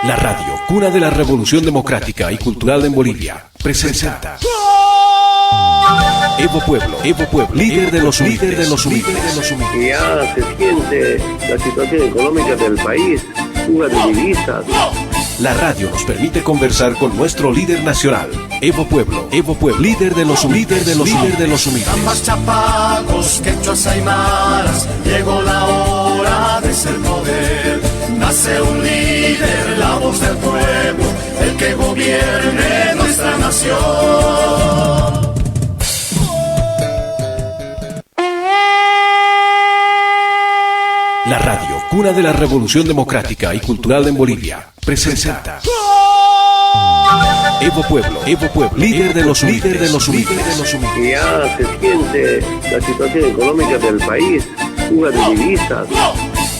La radio, cuna de la revolución democrática y cultural en Bolivia, presenta Evo Pueblo, líder de los humildes. Ya se siente la situación económica del país, fuga de divisas. La radio nos permite conversar con nuestro líder nacional, Evo Pueblo, líder de los humildes. Ambas, chapacos, quechuas, aymaras, llegó la hora de ser poder. Nace un líder, la voz del pueblo, el que gobierne nuestra nación. La radio, cuna de la revolución democrática y cultural en Bolivia, presenta Evo Pueblo, líder de los humildes. Ya se siente la situación económica del país, fuga de divisas.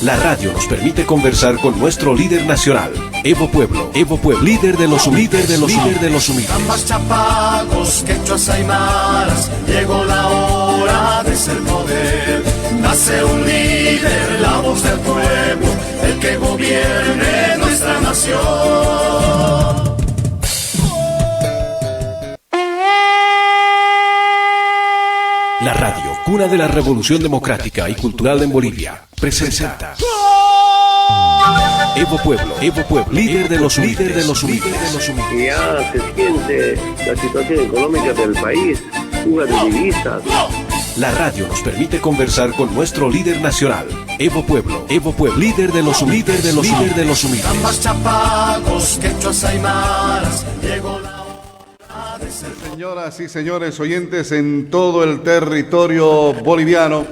La radio nos permite conversar con nuestro líder nacional, Evo Pueblo, líder de los humildes. Ambas, chapacos, quechuas, aymaras, llegó la hora de ser poder. Nace un líder, la voz del pueblo, el que gobierne nuestra nación. La radio, cuna de la revolución democrática y cultural en Bolivia, presenta Evo Pueblo, líder de los humildes. Ya se siente la situación económica del país, fuga de divisas. La radio nos permite conversar con nuestro líder nacional, Evo Pueblo, líder de los humildes. Ambas, chapacos, quechuas, aymaras, llegó la hora de ser. Señoras y señores oyentes en todo el territorio boliviano,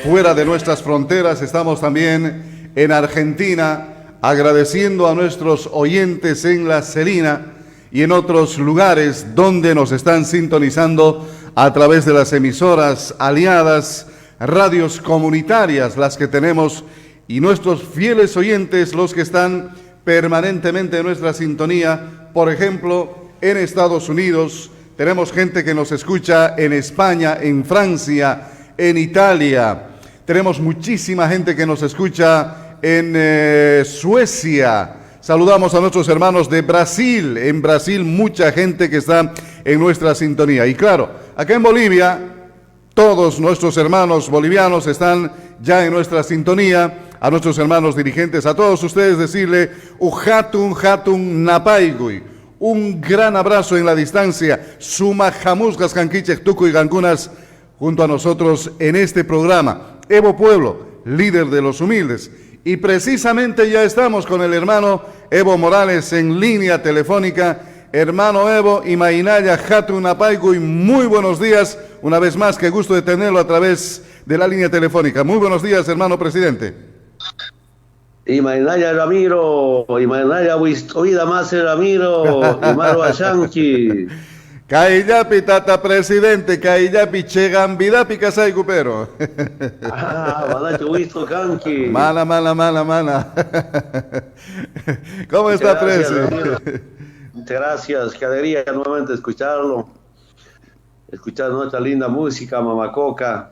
fuera de nuestras fronteras, estamos también en Argentina, agradeciendo a nuestros oyentes en La Celina y en otros lugares donde nos están sintonizando a través de las emisoras aliadas, radios comunitarias, las que tenemos, y nuestros fieles oyentes, los que están permanentemente en nuestra sintonía. Por ejemplo, en Estados Unidos, tenemos gente que nos escucha en España, en Francia, en Italia. Tenemos muchísima gente que nos escucha en Suecia. Saludamos a nuestros hermanos de Brasil. En Brasil, mucha gente que está en nuestra sintonía. Y claro, acá en Bolivia, todos nuestros hermanos bolivianos están ya en nuestra sintonía. A nuestros hermanos dirigentes, a todos ustedes decirle Uhatun Napaigui. Un gran abrazo en la distancia. Suma Jamusgas, Canquichec, Tuco y Gangunas, junto a nosotros en este programa. Evo Pueblo, líder de los humildes. Y precisamente ya estamos con el hermano Evo Morales en línea telefónica. Hermano Evo, Imainaya Hatun Apaigu, y muy buenos días. Una vez más, qué gusto de tenerlo a través de la línea telefónica. Muy buenos días, hermano presidente. Imainaya Ramiro, Imainaya oída más Ramiro, Imaro Ashanki. Kaillapi, tata presidente, Kaillapi, Chegambidapi, Casay Cupero. Manacho Huisto Kanki. Mana. ¿Cómo está, presidente? Muchas gracias, qué alegría nuevamente escuchar nuestra linda música, Mamacoca.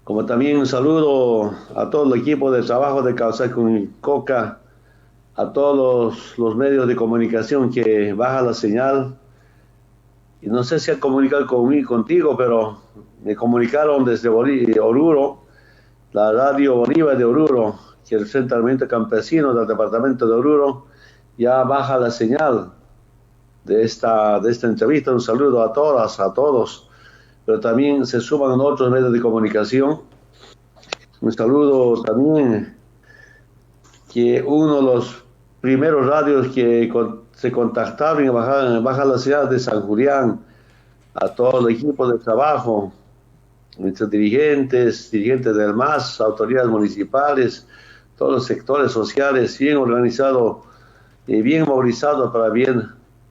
Como también un saludo a todo el equipo de trabajo de Causay con Coca, a todos los medios de comunicación que baja la señal. Y no sé si han comunicado contigo, pero me comunicaron desde Oruro, la radio Bolívar de Oruro, que el Centro Campesino del departamento de Oruro ya baja la señal de esta entrevista. Un saludo a todas, a todos, pero también se suman otros medios de comunicación. Un saludo también que uno de los primeros radios que se contactaron y bajar la ciudad de San Julián, a todo el equipo de trabajo, nuestros dirigentes del MAS, autoridades municipales, todos los sectores sociales, bien organizados y bien movilizados para bien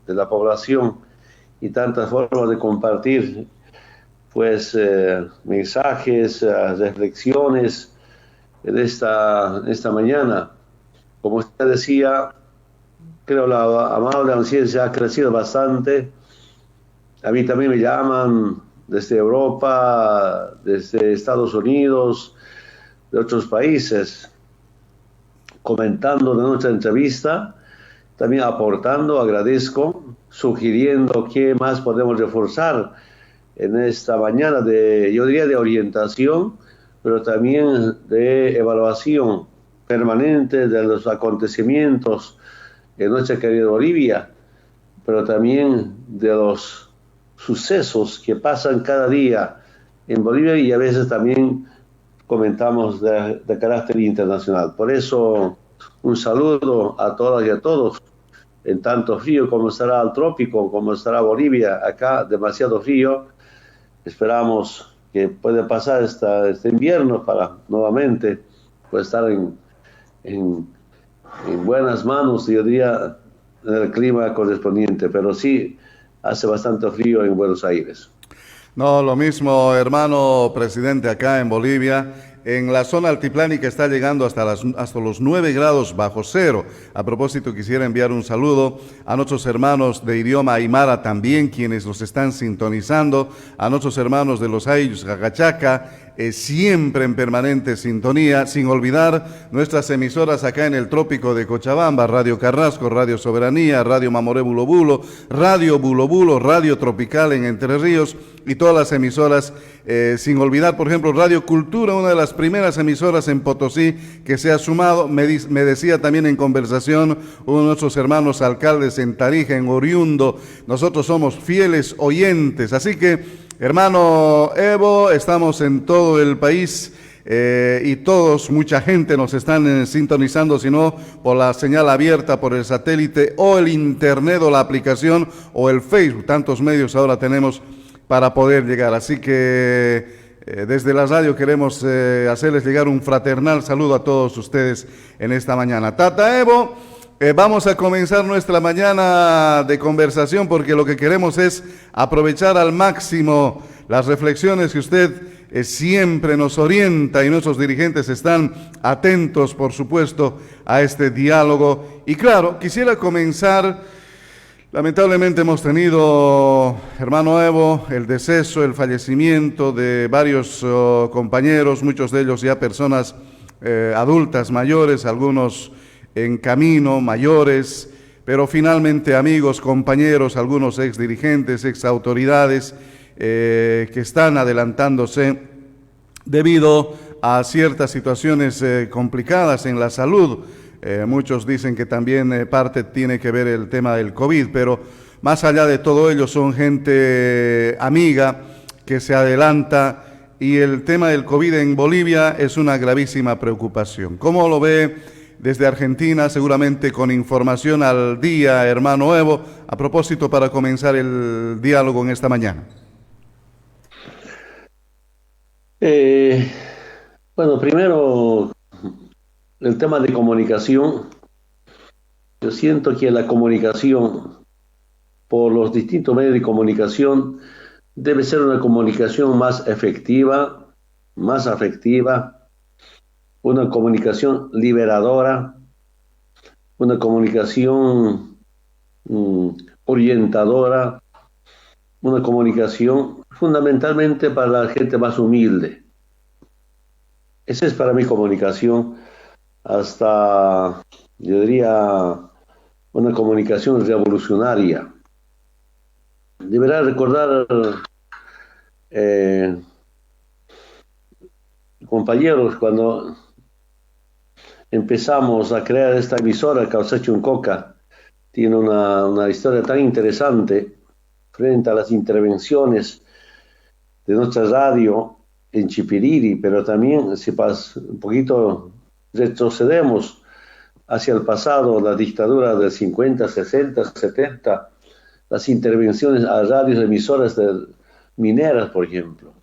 de la población, y tantas formas de compartir mensajes, reflexiones de esta mañana. Como usted decía, creo la amable audiencia ha crecido bastante. A mí también me llaman desde Europa, desde Estados Unidos, de otros países. comentando de nuestra entrevista, también aportando, agradezco, sugiriendo qué más podemos reforzar en esta mañana yo diría de orientación, pero también de evaluación permanente de los acontecimientos en nuestra querida Bolivia, pero también de los sucesos que pasan cada día en Bolivia y a veces también comentamos de carácter internacional. Por eso, un saludo a todas y a todos. En tanto frío como estará el trópico, como estará Bolivia, acá demasiado frío. Esperamos que pueda pasar este invierno para nuevamente pues, estar en buenas manos, yo diría, en el clima correspondiente. Pero sí, hace bastante frío en Buenos Aires. No, lo mismo, hermano presidente, acá en Bolivia. En la zona altiplánica está llegando hasta los 9 grados bajo cero. A propósito, quisiera enviar un saludo a nuestros hermanos de idioma aymara también, quienes los están sintonizando, a nuestros hermanos de los Ayllus, Jacachaca, siempre en permanente sintonía, sin olvidar nuestras emisoras acá en el trópico de Cochabamba, Radio Carrasco, Radio Soberanía, Radio Mamoré Bulo Bulo, Radio Tropical en Entre Ríos y todas las emisoras, sin olvidar, por ejemplo, Radio Cultura, una de las primeras emisoras en Potosí que se ha sumado. Me decía también en conversación uno de nuestros hermanos alcaldes en Tarija, en Oriundo, nosotros somos fieles oyentes, así que hermano Evo, estamos en todo el país y mucha gente nos están sintonizando, sino por la señal abierta, por el satélite o el internet o la aplicación o el Facebook. Tantos medios ahora tenemos para poder llegar. Así que desde la radio queremos hacerles llegar un fraternal saludo a todos ustedes en esta mañana. Tata Evo, vamos a comenzar nuestra mañana de conversación porque lo que queremos es aprovechar al máximo las reflexiones que usted siempre nos orienta y nuestros dirigentes están atentos, por supuesto, a este diálogo. Y claro, quisiera comenzar. Lamentablemente hemos tenido, hermano Evo, el deceso, el fallecimiento de varios compañeros, muchos de ellos ya personas adultas, mayores, algunos en camino, mayores, pero finalmente amigos, compañeros, algunos ex dirigentes, ex autoridades que están adelantándose debido a ciertas situaciones complicadas en la salud. Muchos dicen que también parte tiene que ver el tema del COVID, pero más allá de todo ello son gente amiga que se adelanta y el tema del COVID en Bolivia es una gravísima preocupación. ¿Cómo lo ve desde Argentina? Seguramente con información al día, hermano Evo, a propósito para comenzar el diálogo en esta mañana. Bueno, primero el tema de comunicación. Yo siento que la comunicación por los distintos medios de comunicación debe ser una comunicación más efectiva, más afectiva, una comunicación liberadora, una comunicación orientadora, una comunicación fundamentalmente para la gente más humilde. Esa es para mí comunicación, hasta, yo diría, una comunicación revolucionaria. Deberá recordar, compañeros, cuando empezamos a crear esta emisora, Causachi Uncoca, tiene una historia tan interesante frente a las intervenciones de nuestra radio en Chipiriri, pero también si un poquito retrocedemos hacia el pasado, la dictadura del 50, 60, 70, las intervenciones a radios emisoras mineras, por ejemplo.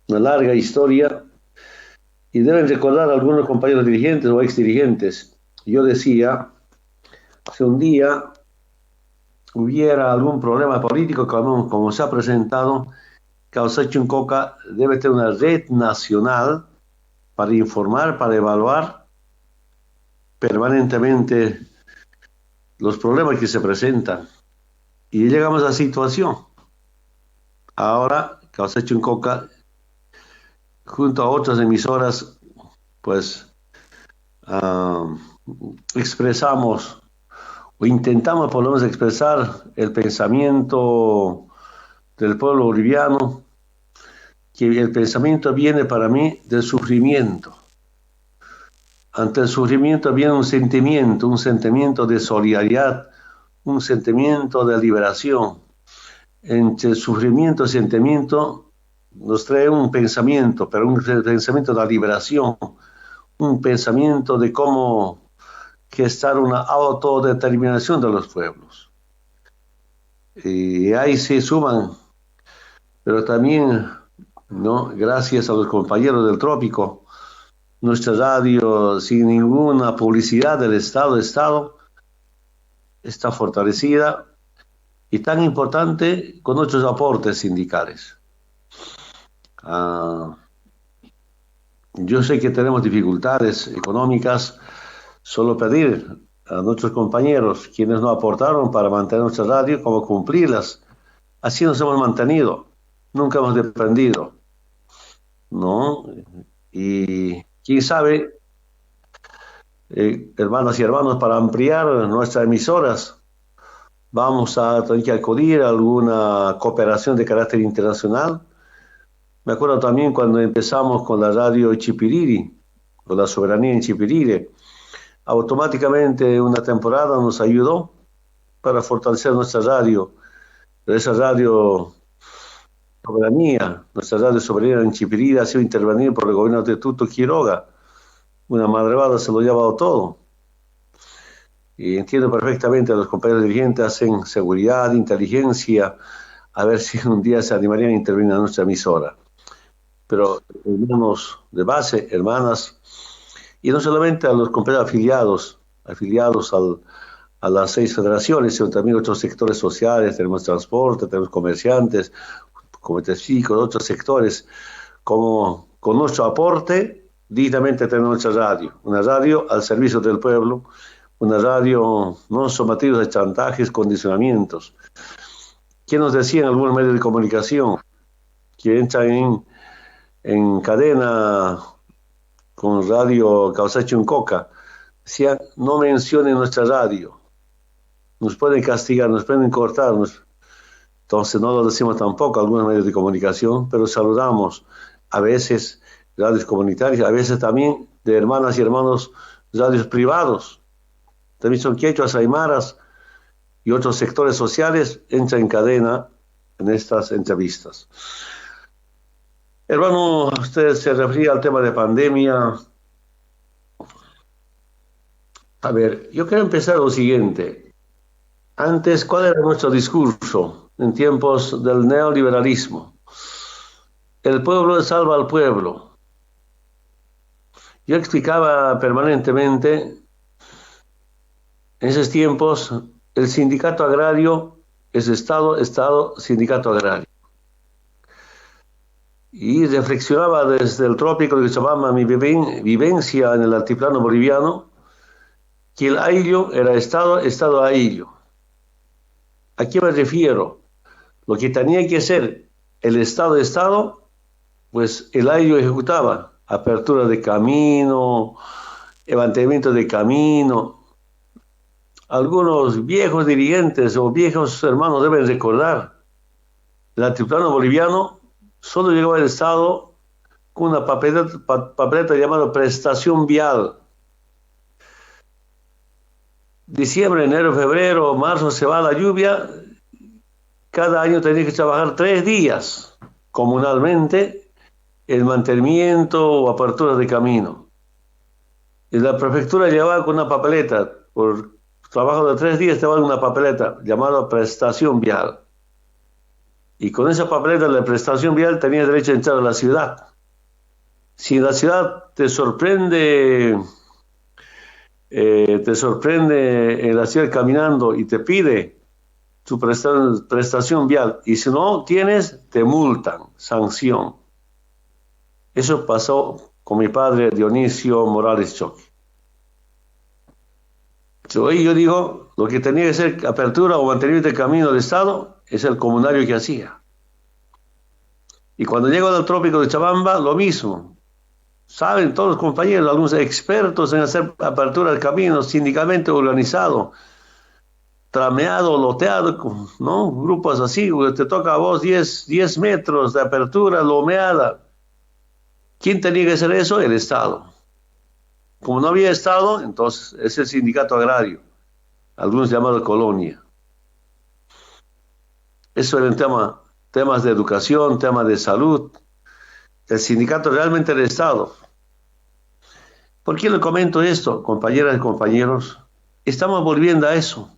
Una larga historia, y deben recordar algunos compañeros dirigentes o exdirigentes. Yo decía, si un día hubiera algún problema político como se ha presentado, Causachi Uncoca debe tener una red nacional para informar, para evaluar permanentemente los problemas que se presentan. Y llegamos a la situación. Ahora, Causachi Uncoca, junto a otras emisoras, pues expresamos o intentamos por lo menos expresar el pensamiento del pueblo boliviano, que el pensamiento viene para mí del sufrimiento. Ante el sufrimiento viene un sentimiento de solidaridad, un sentimiento de liberación. Entre el sufrimiento y el sentimiento nos trae un pensamiento, pero un pensamiento de la liberación, un pensamiento de cómo gestar una autodeterminación de los pueblos. Y ahí se suman, pero también, ¿no?, gracias a los compañeros del Trópico, nuestra radio, sin ninguna publicidad del Estado, está fortalecida y tan importante con nuestros aportes sindicales. Yo sé que tenemos dificultades económicas, solo pedir a nuestros compañeros, quienes nos aportaron para mantener nuestra radio, como cumplirlas. Así nos hemos mantenido, nunca hemos dependido, ¿no? Y quién sabe, hermanas y hermanos, para ampliar nuestras emisoras, vamos a tener que acudir a alguna cooperación de carácter internacional. Me acuerdo también cuando empezamos con la radio Chipiriri, con la soberanía en Chipiriri, automáticamente una temporada nos ayudó para fortalecer nuestra radio. Pero esa radio soberanía, nuestra radio soberana en Chipiriri ha sido intervenida por el gobierno de Tuto Quiroga. Una madrevada se lo ha llevado todo. Y entiendo perfectamente a los compañeros dirigentes, hacen seguridad, inteligencia, a ver si un día se animarían a intervenir en nuestra emisora. Pero hermanos de base, hermanas, y no solamente a los compañeros afiliados a las 6 federaciones, sino también otros sectores sociales, tenemos transporte, tenemos comerciantes, comités cívicos, otros sectores, como con nuestro aporte, dignamente tenemos nuestra radio, una radio al servicio del pueblo, una radio no sometida a chantajes, condicionamientos. ¿Quién nos decía en algunos medios de comunicación que entran en cadena con radio Causachi-Uncoca? Decían, no mencionen nuestra radio, nos pueden castigar, nos pueden cortar. Entonces no lo decimos tampoco a algunos medios de comunicación, pero saludamos a veces radios comunitarias, a veces también de hermanas y hermanos radios privados. También son quechuas, aymaras y otros sectores sociales entran en cadena en estas entrevistas. Hermano, usted se refería al tema de pandemia. A ver, yo quiero empezar lo siguiente. Antes, ¿cuál era nuestro discurso en tiempos del neoliberalismo? El pueblo salva al pueblo. Yo explicaba permanentemente, en esos tiempos, el sindicato agrario es Estado, sindicato agrario. Y reflexionaba desde el Trópico de Cochabamba, mi vivencia en el altiplano boliviano, que el ayllo era Estado ayllo. ¿A qué me refiero? Lo que tenía que ser el Estado, pues el ayllo ejecutaba. Apertura de camino, levantamiento de camino. Algunos viejos dirigentes o viejos hermanos deben recordar, el altiplano boliviano solo llegó al Estado con una papeleta llamada prestación vial. Diciembre, enero, febrero, marzo se va la lluvia, cada año tenía que trabajar 3 días comunalmente el mantenimiento o apertura de camino. Y la prefectura llevaba con una papeleta, por trabajo de 3 días te va una papeleta llamada prestación vial. Y con esa papeleta de prestación vial tenías derecho a entrar a la ciudad. Si la ciudad te sorprende en la ciudad caminando y te pide tu prestación vial, y si no tienes, te multan, sanción. Eso pasó con mi padre Dionisio Morales Choque. Yo digo, lo que tenía que ser apertura o mantenimiento del camino del Estado es el comunario que hacía. Y cuando llego al Trópico de Chabamba, lo mismo. Saben todos los compañeros, algunos expertos en hacer apertura de caminos, sindicalmente organizado, trameado, loteado, ¿no? Grupos así, te toca a vos 10 metros de apertura, lomeada. ¿Quién tenía que hacer eso? El Estado. Como no había Estado, entonces es el sindicato agrario, algunos llamados colonia. Eso eran temas de educación, temas de salud. El sindicato realmente el Estado. ¿Por qué le comento esto, compañeras y compañeros? Estamos volviendo a eso.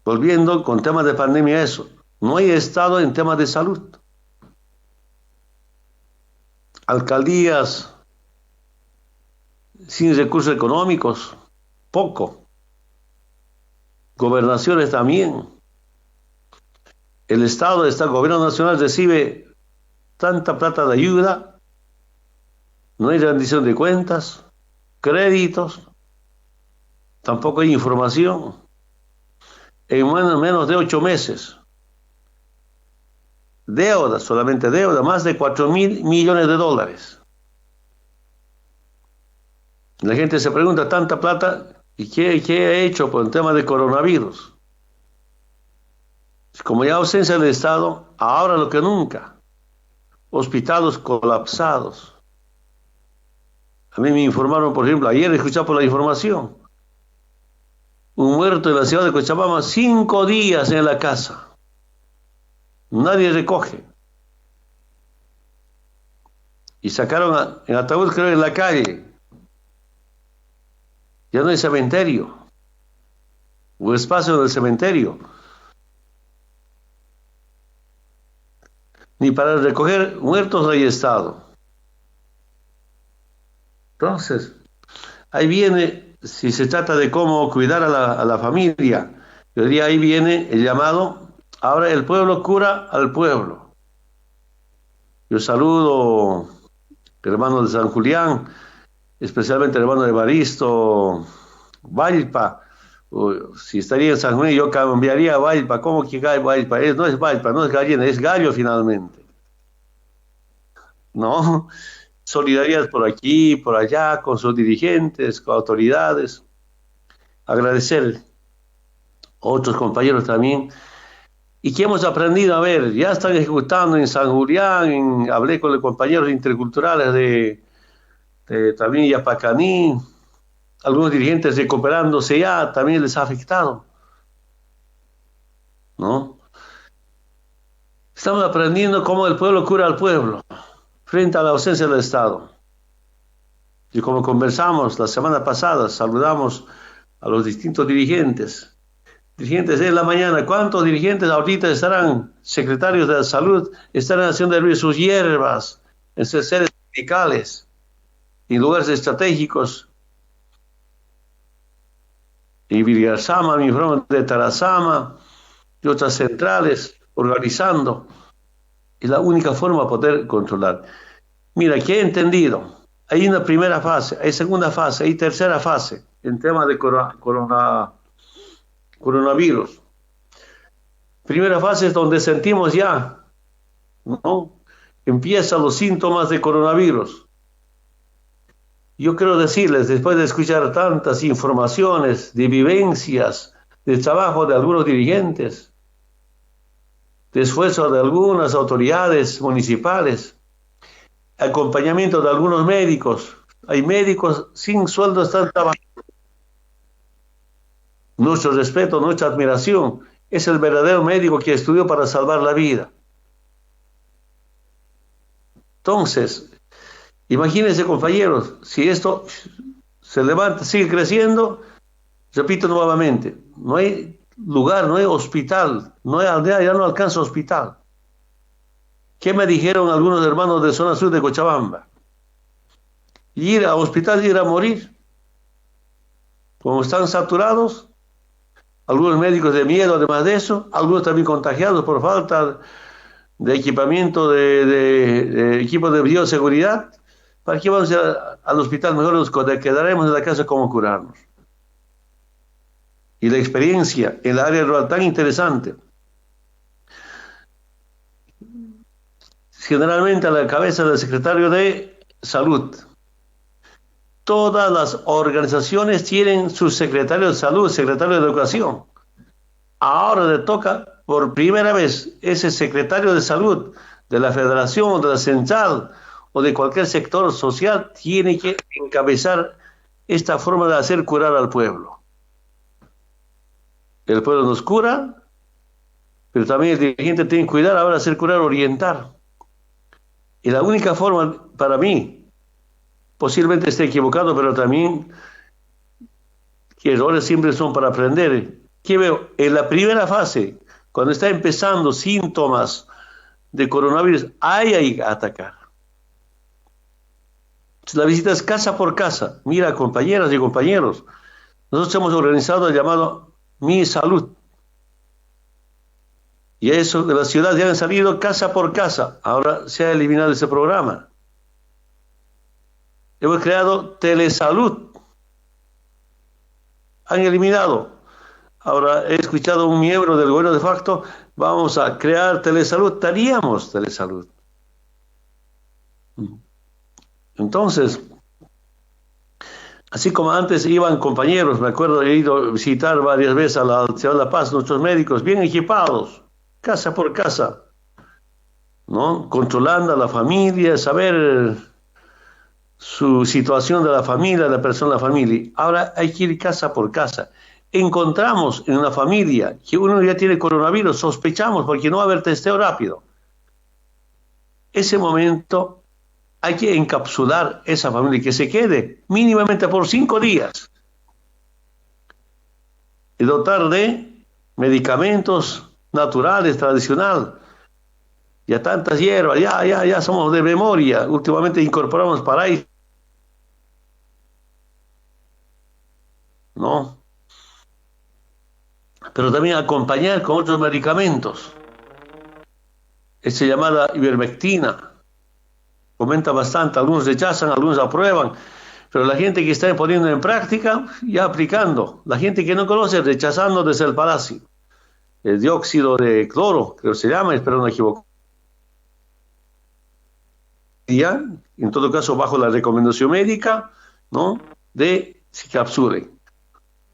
Volviendo con temas de pandemia a eso. No hay Estado en temas de salud. Alcaldías sin recursos económicos, poco. Gobernaciones también. El Estado, el gobierno nacional recibe tanta plata de ayuda, no hay rendición de cuentas, créditos, tampoco hay información. En menos de 8 meses. Deuda, solamente deuda, más de 4.000 millones de dólares. La gente se pregunta, tanta plata, ¿y qué ha hecho por el tema de coronavirus? Como ya ausencia del Estado, ahora lo que nunca. Hospitales colapsados. A mí me informaron, por ejemplo, ayer escuché por la información, un muerto en la ciudad de Cochabamba, 5 días en la casa. Nadie recoge. Y sacaron en ataúd, creo, en la calle. Ya no hay cementerio. O espacio del cementerio. Ni para recoger muertos no hay Estado. Entonces, ahí viene, si se trata de cómo cuidar a la familia, yo diría, ahí viene el llamado, ahora el pueblo cura al pueblo. Yo saludo hermanos de San Julián, especialmente el hermano de Evaristo, Valpa. Si estaría en San Julián, yo cambiaría a Valpa. ¿Cómo que cae Valpa? No es Valpa, no es gallina, es gallo finalmente. ¿No? Solidaridad por aquí, por allá, con sus dirigentes, con autoridades. Agradecer a otros compañeros también. Y que hemos aprendido a ver, ya están ejecutando en San Julián, hablé con los compañeros interculturales de también Yapacaní, algunos dirigentes recuperándose ya, también les ha afectado, ¿no? Estamos aprendiendo cómo el pueblo cura al pueblo frente a la ausencia del Estado. Y como conversamos la semana pasada, saludamos a los distintos dirigentes. Dirigentes de la mañana, ¿cuántos dirigentes ahorita estarán, secretarios de la salud, estarán haciendo hervir sus hierbas en sus sedes sindicales, en lugares estratégicos? En Villarzama, mi informe de Tarazama y otras centrales, organizando. Es la única forma de poder controlar. Mira, que he entendido, hay una primera fase, hay segunda fase, hay tercera fase en tema de coronavirus. Primera fase es donde sentimos ya, ¿no? Empiezan los síntomas de coronavirus. Yo quiero decirles, después de escuchar tantas informaciones de vivencias, de trabajo de algunos dirigentes, de esfuerzo de algunas autoridades municipales, acompañamiento de algunos médicos. Hay médicos sin sueldo, están trabajando. Nuestro respeto, nuestra admiración. Es el verdadero médico que estudió para salvar la vida. Entonces, imagínense, compañeros, si esto se levanta, sigue creciendo, repito nuevamente, no hay lugar, no hay hospital, no hay aldea, ya no alcanza hospital. ¿Qué me dijeron algunos hermanos de zona sur de Cochabamba? Ir a hospital, ir a morir. Como están saturados, algunos médicos de miedo, además de eso, algunos también contagiados por falta de equipamiento, de equipos de bioseguridad. ¿Para qué vamos a ir al hospital? Mejor nos quedaremos en la casa como curarnos. Y la experiencia en la área rural tan interesante. generalmente a la cabeza del secretario de Salud. Todas las organizaciones tienen su secretario de Salud, secretario de Educación. Ahora le toca por primera vez ese secretario de Salud de la Federación, de la Central o de cualquier sector social, tiene que encabezar esta forma de hacer curar al pueblo. El pueblo nos cura, pero también el dirigente tiene que cuidar, ahora hacer curar, orientar. Y la única forma, para mí, posiblemente esté equivocado, pero también que errores siempre son para aprender. ¿Qué veo? En la primera fase, cuando está empezando síntomas de coronavirus, hay que atacar. La visita es casa por casa. Mira, compañeras y compañeros, nosotros hemos organizado el llamado Mi Salud. Y eso de la ciudad ya han salido casa por casa. Ahora se ha eliminado ese programa. Hemos creado Telesalud. Han eliminado. Ahora he escuchado a un miembro del gobierno de facto, vamos a crear Telesalud. Teníamos Telesalud. Entonces, así como antes iban compañeros, me acuerdo, he ido a visitar varias veces a la Ciudad de La Paz, nuestros médicos bien equipados, casa por casa, ¿no? Controlando a la familia, saber su situación de la familia, de la persona de la familia. Ahora hay que ir casa por casa. Encontramos en una familia que uno ya tiene coronavirus, sospechamos porque no va a haber testeo rápido. Ese momento hay que encapsular esa familia, que se quede mínimamente por 5 días. Y dotar de medicamentos naturales, tradicional. Ya tantas hierbas, ya somos de memoria. Últimamente incorporamos paraíso. ¿No? Pero también acompañar con otros medicamentos. Esa llamada ivermectina. Comenta bastante, algunos rechazan, algunos aprueban, pero la gente que está poniendo en práctica, ya aplicando. La gente que no conoce, rechazando desde el palacio. El dióxido de cloro, creo que se llama, espero no equivocar. Ya, en todo caso, bajo la recomendación médica, ¿no? De se capsulen.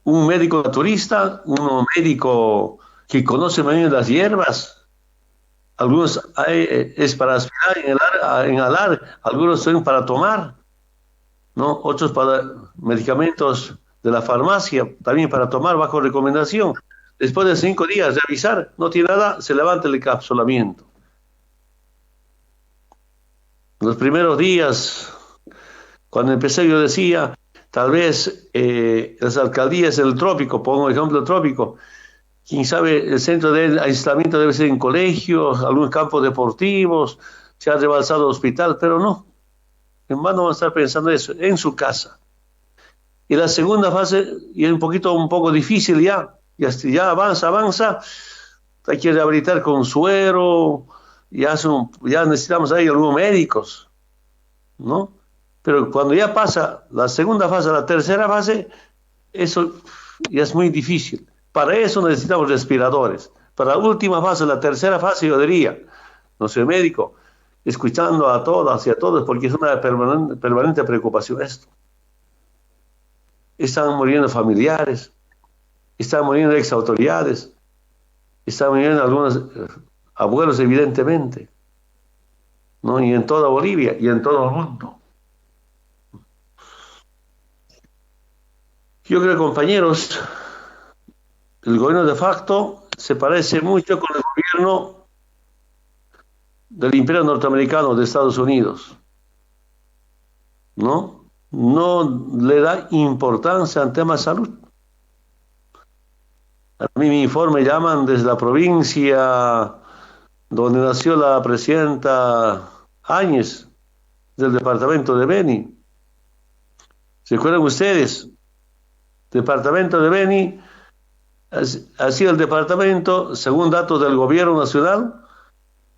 Un médico naturista, un médico que conoce muy bien las hierbas. Algunos es para aspirar, inhalar, algunos son para tomar, ¿no? Otros para medicamentos de la farmacia, también para tomar bajo recomendación. Después de 5 días de revisar, no tiene nada, se levanta el encapsulamiento. Los primeros días, cuando empecé yo decía, tal vez las alcaldías del trópico, pongo ejemplo trópico, quién sabe, el centro de aislamiento debe ser en colegios, algunos campos deportivos, se ha rebalsado hospital, pero no. En vano van a estar pensando eso, en su casa. Y la segunda fase, y es un poco difícil ya avanza, hay que rehabilitar con suero, ya necesitamos ahí algunos médicos, ¿no? Pero cuando ya pasa la segunda fase, la tercera fase, eso ya es muy difícil. Para eso necesitamos respiradores. Para la última fase, la tercera fase, yo diría, no soy médico, escuchando a todas y a todos, porque es una permanente preocupación esto. Están muriendo familiares, están muriendo exautoridades, están muriendo algunos abuelos, evidentemente, ¿no? Y en toda Bolivia y en todo el mundo. Yo creo, compañeros, el gobierno de facto se parece mucho con el gobierno del Imperio Norteamericano de Estados Unidos, ¿no? No le da importancia al tema de salud. A mí mi informe llaman desde la provincia donde nació la presidenta Áñez, del departamento de Beni. ¿Se acuerdan ustedes? Departamento de Beni ha sido el departamento, según datos del gobierno nacional,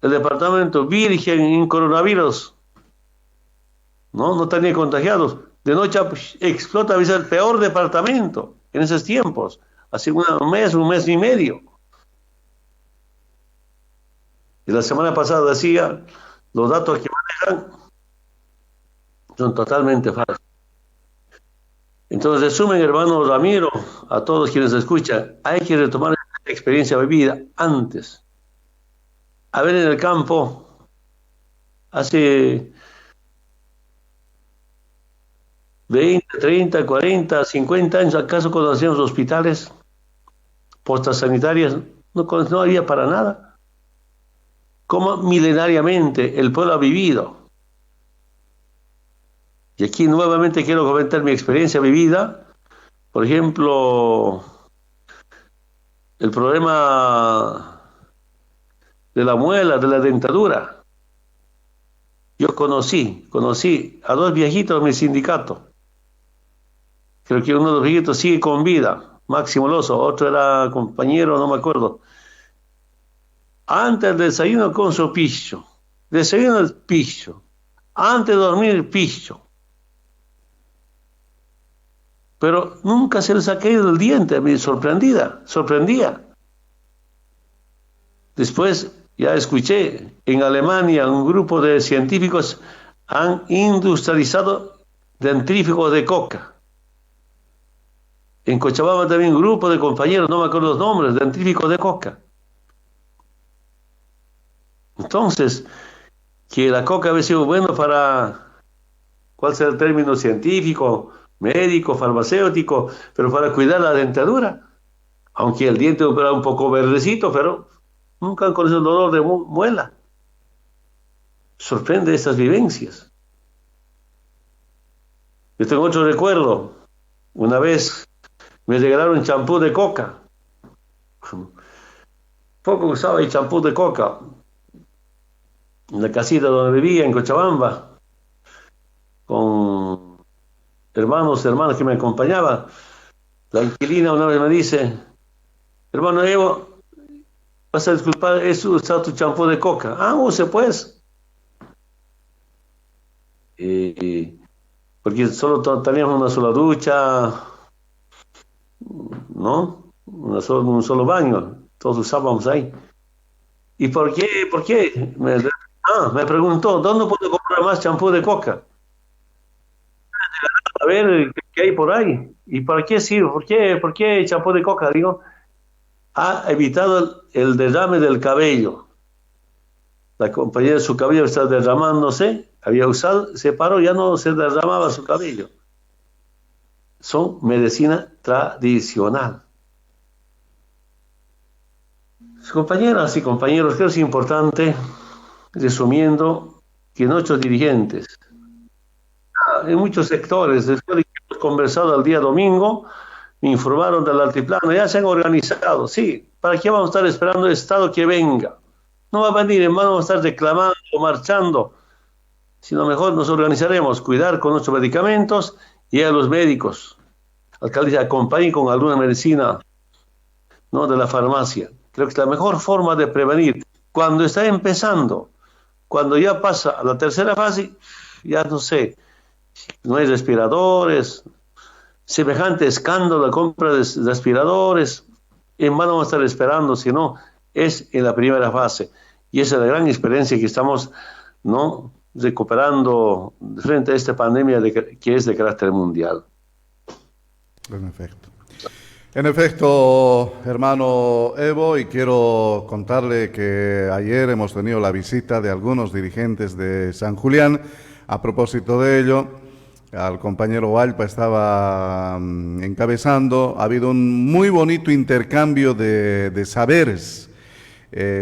el departamento virgen en coronavirus. No tenía contagiados. De noche explota, es el peor departamento en esos tiempos. Hace un mes y medio. Y la semana pasada decía, Los datos que manejan son totalmente falsos. Entonces, resumen, hermano Ramiro, a todos quienes escuchan, hay que retomar la experiencia vivida antes. A ver, en el campo, hace 20, 30, 40, 50 años, ¿acaso conocíamos hospitales, postas sanitarias? No había para nada. Como milenariamente el pueblo ha vivido. Y aquí nuevamente quiero comentar mi experiencia vivida. Por ejemplo, el problema de la muela, de la dentadura. Yo conocí a dos viejitos en mi sindicato. Creo que uno de los viejitos sigue con vida, Máximo Lozo, otro era compañero, no me acuerdo. Antes del desayuno con su picho, desayuno el picho, antes de dormir el picho. Pero nunca se les ha caído el diente, me sorprendía. Después ya escuché, en Alemania un grupo de científicos han industrializado dentríficos de coca. En Cochabamba también un grupo de compañeros, no me acuerdo los nombres, dentríficos de coca. Entonces, que la coca había sido bueno para, ¿cuál será el término científico? Médico, farmacéutico, pero para cuidar la dentadura. Aunque el diente era un poco verdecito, pero nunca han conocido el dolor de muela. Sorprende estas vivencias. Yo tengo otro recuerdo. Una vez me regalaron champú de coca. Poco usaba el champú de coca. En la casita donde vivía, en Cochabamba, con hermanas que me acompañaban. La inquilina una vez me dice: hermano Evo, vas a disculpar, es usar tu champú de coca. Ah, use pues. Porque solo teníamos una sola ducha, ¿no? Un solo baño, todos usábamos ahí. ¿Y por qué? Me preguntó, ¿dónde puedo comprar más champú de coca? A ver, ¿qué hay por ahí? ¿Y para qué sirve? ¿Por qué champú de coca? Digo, ha evitado el derrame del cabello. La compañía de su cabello está derramándose, había usado, se paró, ya no se derramaba su cabello. Son medicina tradicional. Compañeras y compañeros, creo que es importante, resumiendo, que nuestros dirigentes, en muchos sectores, después de que hemos conversado el día domingo, me informaron del altiplano, ya se han organizado, sí, ¿para qué vamos a estar esperando el Estado que venga? No va a venir, hermano, vamos a estar reclamando, marchando, sino mejor nos organizaremos, cuidar con nuestros medicamentos y a los médicos, alcaldes, acompañen con alguna medicina, ¿no?, de la farmacia. Creo que es la mejor forma de prevenir. Cuando está empezando, cuando ya pasa a la tercera fase, ya no sé, no hay respiradores, semejante escándalo la compra de respiradores, en vano vamos a estar esperando, si no, es en la primera fase. Y esa es la gran experiencia que estamos, ¿no?, recuperando frente a esta pandemia que es de carácter mundial. En efecto, hermano Evo, y quiero contarle que ayer hemos tenido la visita de algunos dirigentes de San Julián. A propósito de ello, al compañero Valpa estaba encabezando, ha habido un muy bonito intercambio de saberes.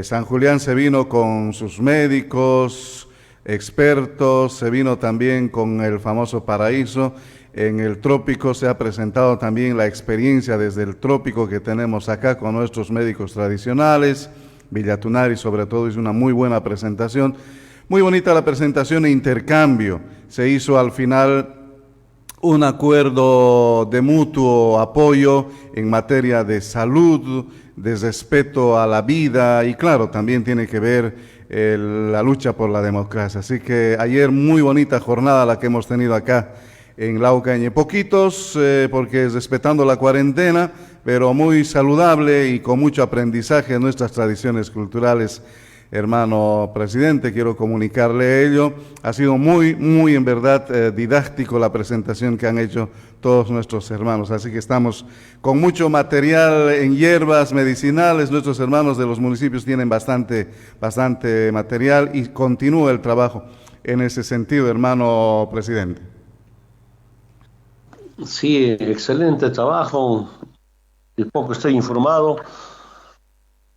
San Julián se vino con sus médicos, expertos, se vino también con el famoso paraíso. En el trópico se ha presentado también la experiencia desde el trópico que tenemos acá con nuestros médicos tradicionales. Villatunari sobre todo hizo una muy buena presentación. Muy bonita la presentación e intercambio. Se hizo al final un acuerdo de mutuo apoyo en materia de salud, de respeto a la vida y claro, también tiene que ver la lucha por la democracia. Así que ayer muy bonita jornada la que hemos tenido acá en Laucañe. Poquitos, porque respetando la cuarentena, pero muy saludable y con mucho aprendizaje de nuestras tradiciones culturales hermano presidente, quiero comunicarle ello. Ha sido muy en verdad didáctico la presentación que han hecho todos nuestros hermanos, así que estamos con mucho material en hierbas medicinales. Nuestros hermanos de los municipios tienen bastante material y continúa el trabajo en ese sentido, hermano presidente. Sí, excelente trabajo. De poco estoy informado.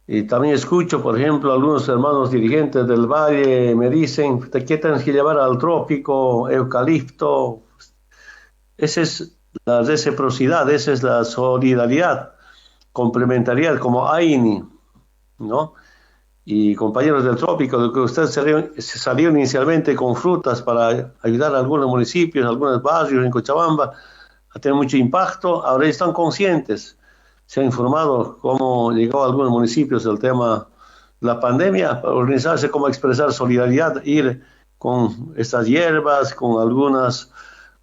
Y también escucho, por ejemplo, algunos hermanos dirigentes del valle me dicen que tienes que llevar al trópico eucalipto. Esa es la reciprocidad, esa es la solidaridad, complementariedad, como AINI, ¿no? Y compañeros del trópico, de que ustedes salieron inicialmente con frutas para ayudar a algunos municipios, a algunos barrios en Cochabamba a tener mucho impacto, ahora están conscientes. Se ha informado cómo llegó a algunos municipios el tema de la pandemia, para organizarse, cómo expresar solidaridad, ir con estas hierbas, con algunas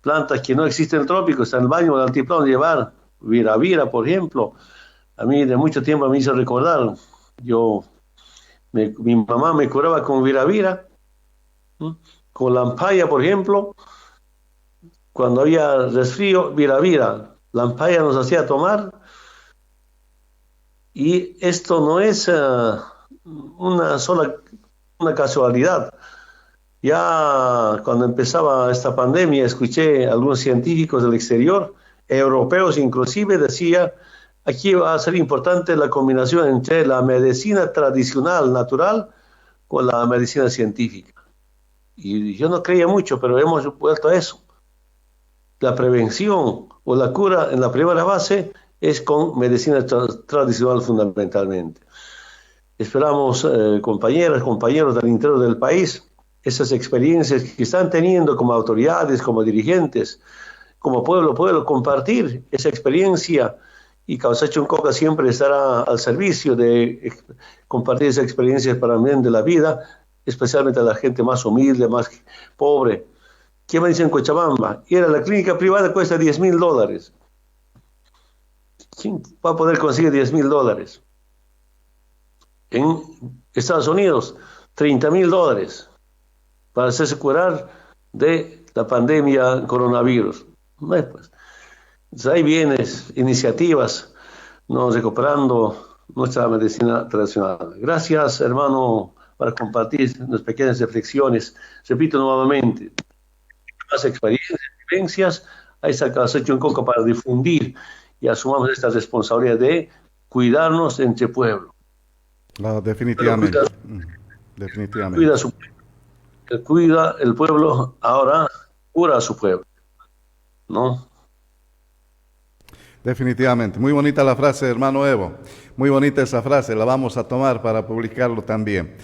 plantas que no existen en el trópico, está en el baño del altiplano, llevar viravira, por ejemplo. A mí de mucho tiempo me hizo recordar, mi mamá me curaba con viravira, con lampaya, por ejemplo, cuando había resfrío, viravira, lampaya nos hacía tomar. Y esto no es una casualidad. Ya cuando empezaba esta pandemia, escuché a algunos científicos del exterior, europeos inclusive, decía, aquí va a ser importante la combinación entre la medicina tradicional, natural, con la medicina científica. Y yo no creía mucho, pero hemos vuelto a eso. La prevención o la cura en la primera base es con medicina tradicional fundamentalmente. Esperamos, compañeras, compañeros del interior del país, esas experiencias que están teniendo como autoridades, como dirigentes, como pueblo, compartir esa experiencia, y Causa Chuncoca siempre estará al servicio de compartir esas experiencias para el bien de la vida, especialmente a la gente más humilde, más pobre. ¿Qué me dicen en Cochabamba? Ir a la clínica privada cuesta $10,000. ¿Quién va a poder conseguir $10,000? En Estados Unidos, $30,000 para hacerse curar de la pandemia coronavirus. Bueno, pues ahí vienen iniciativas, ¿no?, recuperando nuestra medicina tradicional. Gracias, hermano, para compartir unas pequeñas reflexiones. Repito nuevamente, más experiencias, vivencias, ahí está Causa Chuncoca para difundir y asumamos esta responsabilidad de cuidarnos entre pueblo. No, definitivamente. Definitivamente. Cuida el pueblo, ahora cura a su pueblo, ¿no? Definitivamente. Muy bonita la frase, hermano Evo. Muy bonita esa frase, la vamos a tomar para publicarlo también.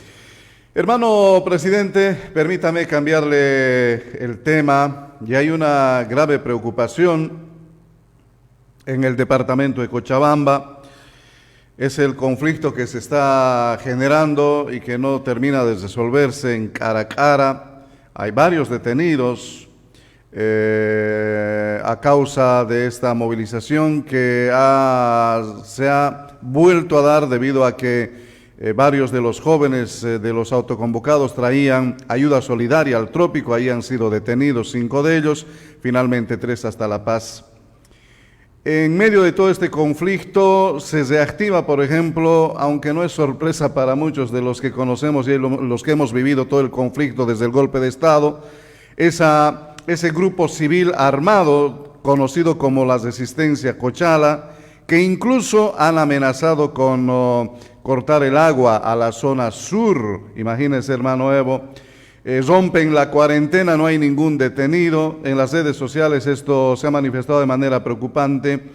Hermano presidente, permítame cambiarle el tema. Ya hay una grave preocupación en el departamento de Cochabamba. Es el conflicto que se está generando y que no termina de resolverse en Caracara. Hay varios detenidos a causa de esta movilización que se ha vuelto a dar debido a que varios de los jóvenes de los autoconvocados traían ayuda solidaria al trópico. Ahí han sido detenidos 5 de ellos, finalmente 3 hasta La Paz. En medio de todo este conflicto se reactiva, por ejemplo, aunque no es sorpresa para muchos de los que conocemos y los que hemos vivido todo el conflicto desde el golpe de Estado, ese grupo civil armado conocido como la Resistencia Cochala, que incluso han amenazado con cortar el agua a la zona sur. Imagínense, hermano Evo. Rompen la cuarentena, no hay ningún detenido. En las redes sociales esto se ha manifestado de manera preocupante.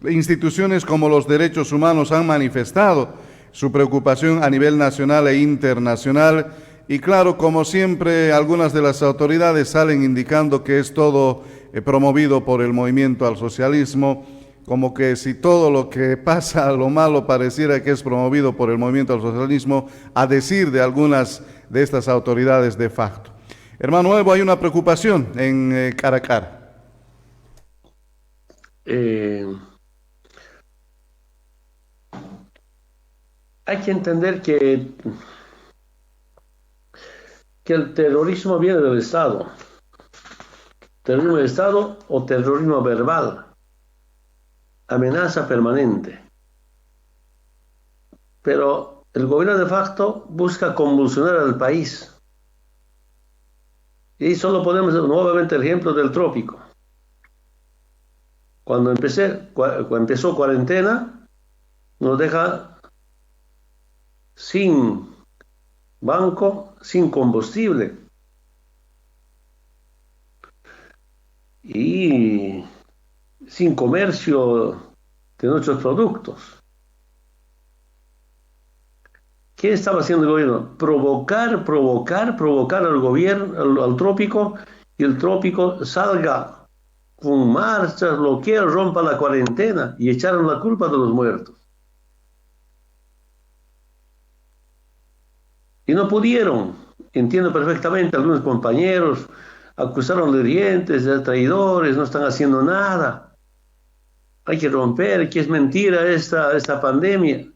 Instituciones como los derechos humanos han manifestado su preocupación a nivel nacional e internacional. Y claro, como siempre, algunas de las autoridades salen indicando que es todo promovido por el movimiento al socialismo, como que si todo lo que pasa, lo malo, pareciera que es promovido por el movimiento al socialismo, a decir de algunas de estas autoridades de facto. Hermano Evo, hay una preocupación en Caracara. Hay que entender que que el terrorismo viene del Estado. Terrorismo del Estado o terrorismo verbal. Amenaza permanente. Pero el gobierno de facto busca convulsionar al país. Y solo ponemos nuevamente el ejemplo del trópico. Cuando empezó cuarentena, nos deja sin banco, sin combustible. Y sin comercio de nuestros productos. ¿Qué estaba haciendo el gobierno? Provocar al gobierno, al trópico, y el trópico salga con marchas, bloqueos, rompa la cuarentena y echaron la culpa de los muertos. Y no pudieron. Entiendo perfectamente, algunos compañeros acusaron de hirientes, de traidores, no están haciendo nada. Hay que romper, que es mentira esta pandemia.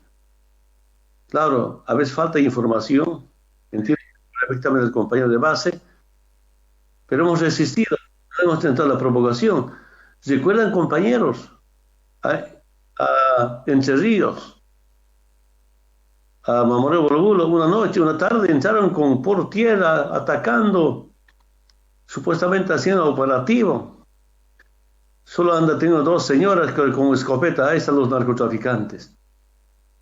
Claro, a veces falta información, entiendo perfectamente el compañero de base, pero hemos resistido, no hemos tentado la provocación. ¿Recuerdan, compañeros? Entre Ríos, a Mamoreo Bolubulo, una tarde entraron por tierra atacando, supuestamente haciendo operativo. Solo han detenido 2 señoras con escopeta. Ahí están los narcotraficantes.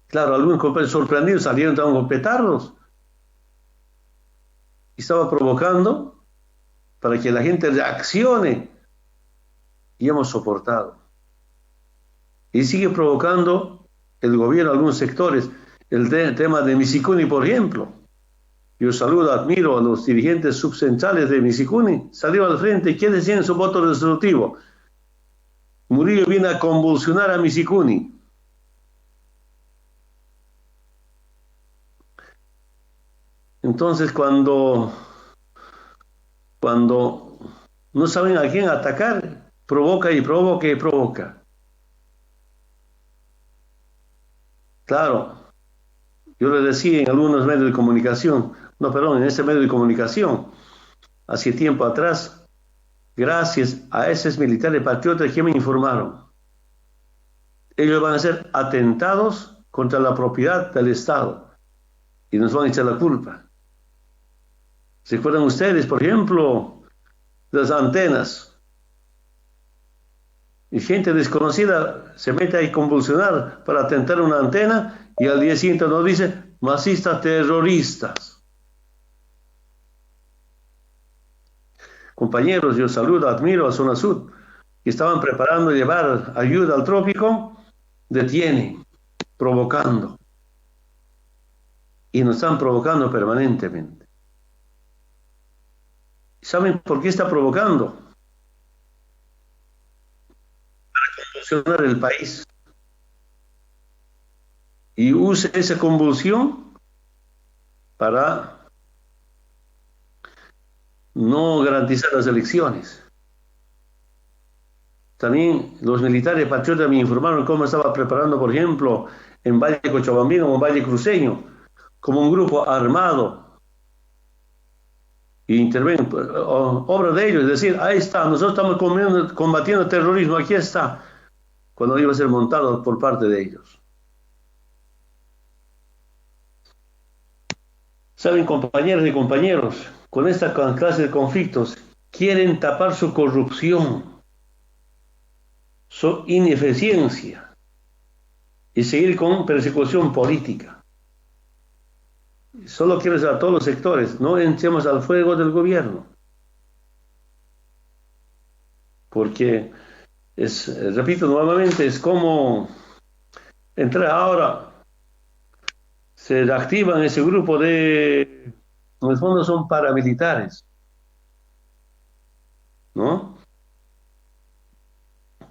Claro, algunos compañeros sorprendidos salieron a petarlos. Y estaba provocando para que la gente reaccione. Y hemos soportado. Y sigue provocando el gobierno, algunos sectores. El tema de Misicuni, por ejemplo. Yo saludo, admiro a los dirigentes subcentrales de Misicuni. Salieron al frente. ¿Qué decían en su voto resolutivo? Murillo viene a convulsionar a Misicuni. Entonces, cuando no saben a quién atacar, provoca y provoca y provoca. Claro, yo le decía en algunos medios de comunicación, en ese medio de comunicación, hace tiempo atrás, gracias a esos militares patriotas que me informaron, ellos van a ser atentados contra la propiedad del Estado y nos van a echar la culpa. ¿Se acuerdan ustedes, por ejemplo, las antenas? Y gente desconocida se mete a convulsionar para atentar una antena y al día siguiente nos dice masistas terroristas. Compañeros, yo saludo, admiro a Zona Sur, que estaban preparando llevar ayuda al trópico, detienen, provocando. Y nos están provocando permanentemente. ¿Saben por qué está provocando? Para convulsionar el país. Y use esa convulsión para no garantizar las elecciones. También los militares patriotas me informaron cómo estaba preparando, por ejemplo, en Valle Cochabambino o en Valle Cruceño, como un grupo armado. Y intervienen, obra de ellos, es decir, ahí está, nosotros estamos combatiendo terrorismo, aquí está, cuando iba a ser montado por parte de ellos. Saben, compañeras y compañeros, con esta clase de conflictos, quieren tapar su corrupción, su ineficiencia, y seguir con persecución política. Solo quiero decir a todos los sectores, no entremos al fuego del gobierno. Porque repito nuevamente, es como entrar ahora, se activan ese grupo en el fondo son paramilitares, ¿no?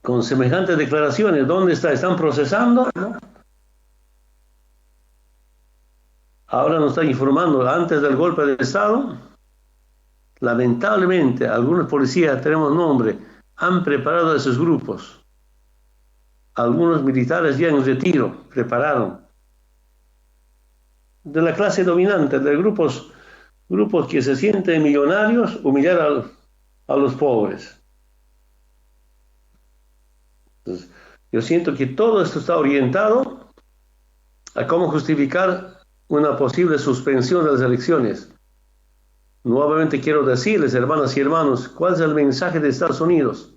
Con semejantes declaraciones, ¿dónde está? ¿Están procesando? ¿No? Ahora nos están informando, antes del golpe de Estado, lamentablemente, algunos policías, tenemos nombre, han preparado esos grupos. Algunos militares ya en retiro prepararon. De la clase dominante, de grupos grupos que se sienten millonarios humillar a los pobres. Entonces, yo siento que todo esto está orientado a cómo justificar una posible suspensión de las elecciones. Nuevamente quiero decirles, hermanas y hermanos, ¿cuál es el mensaje de Estados Unidos?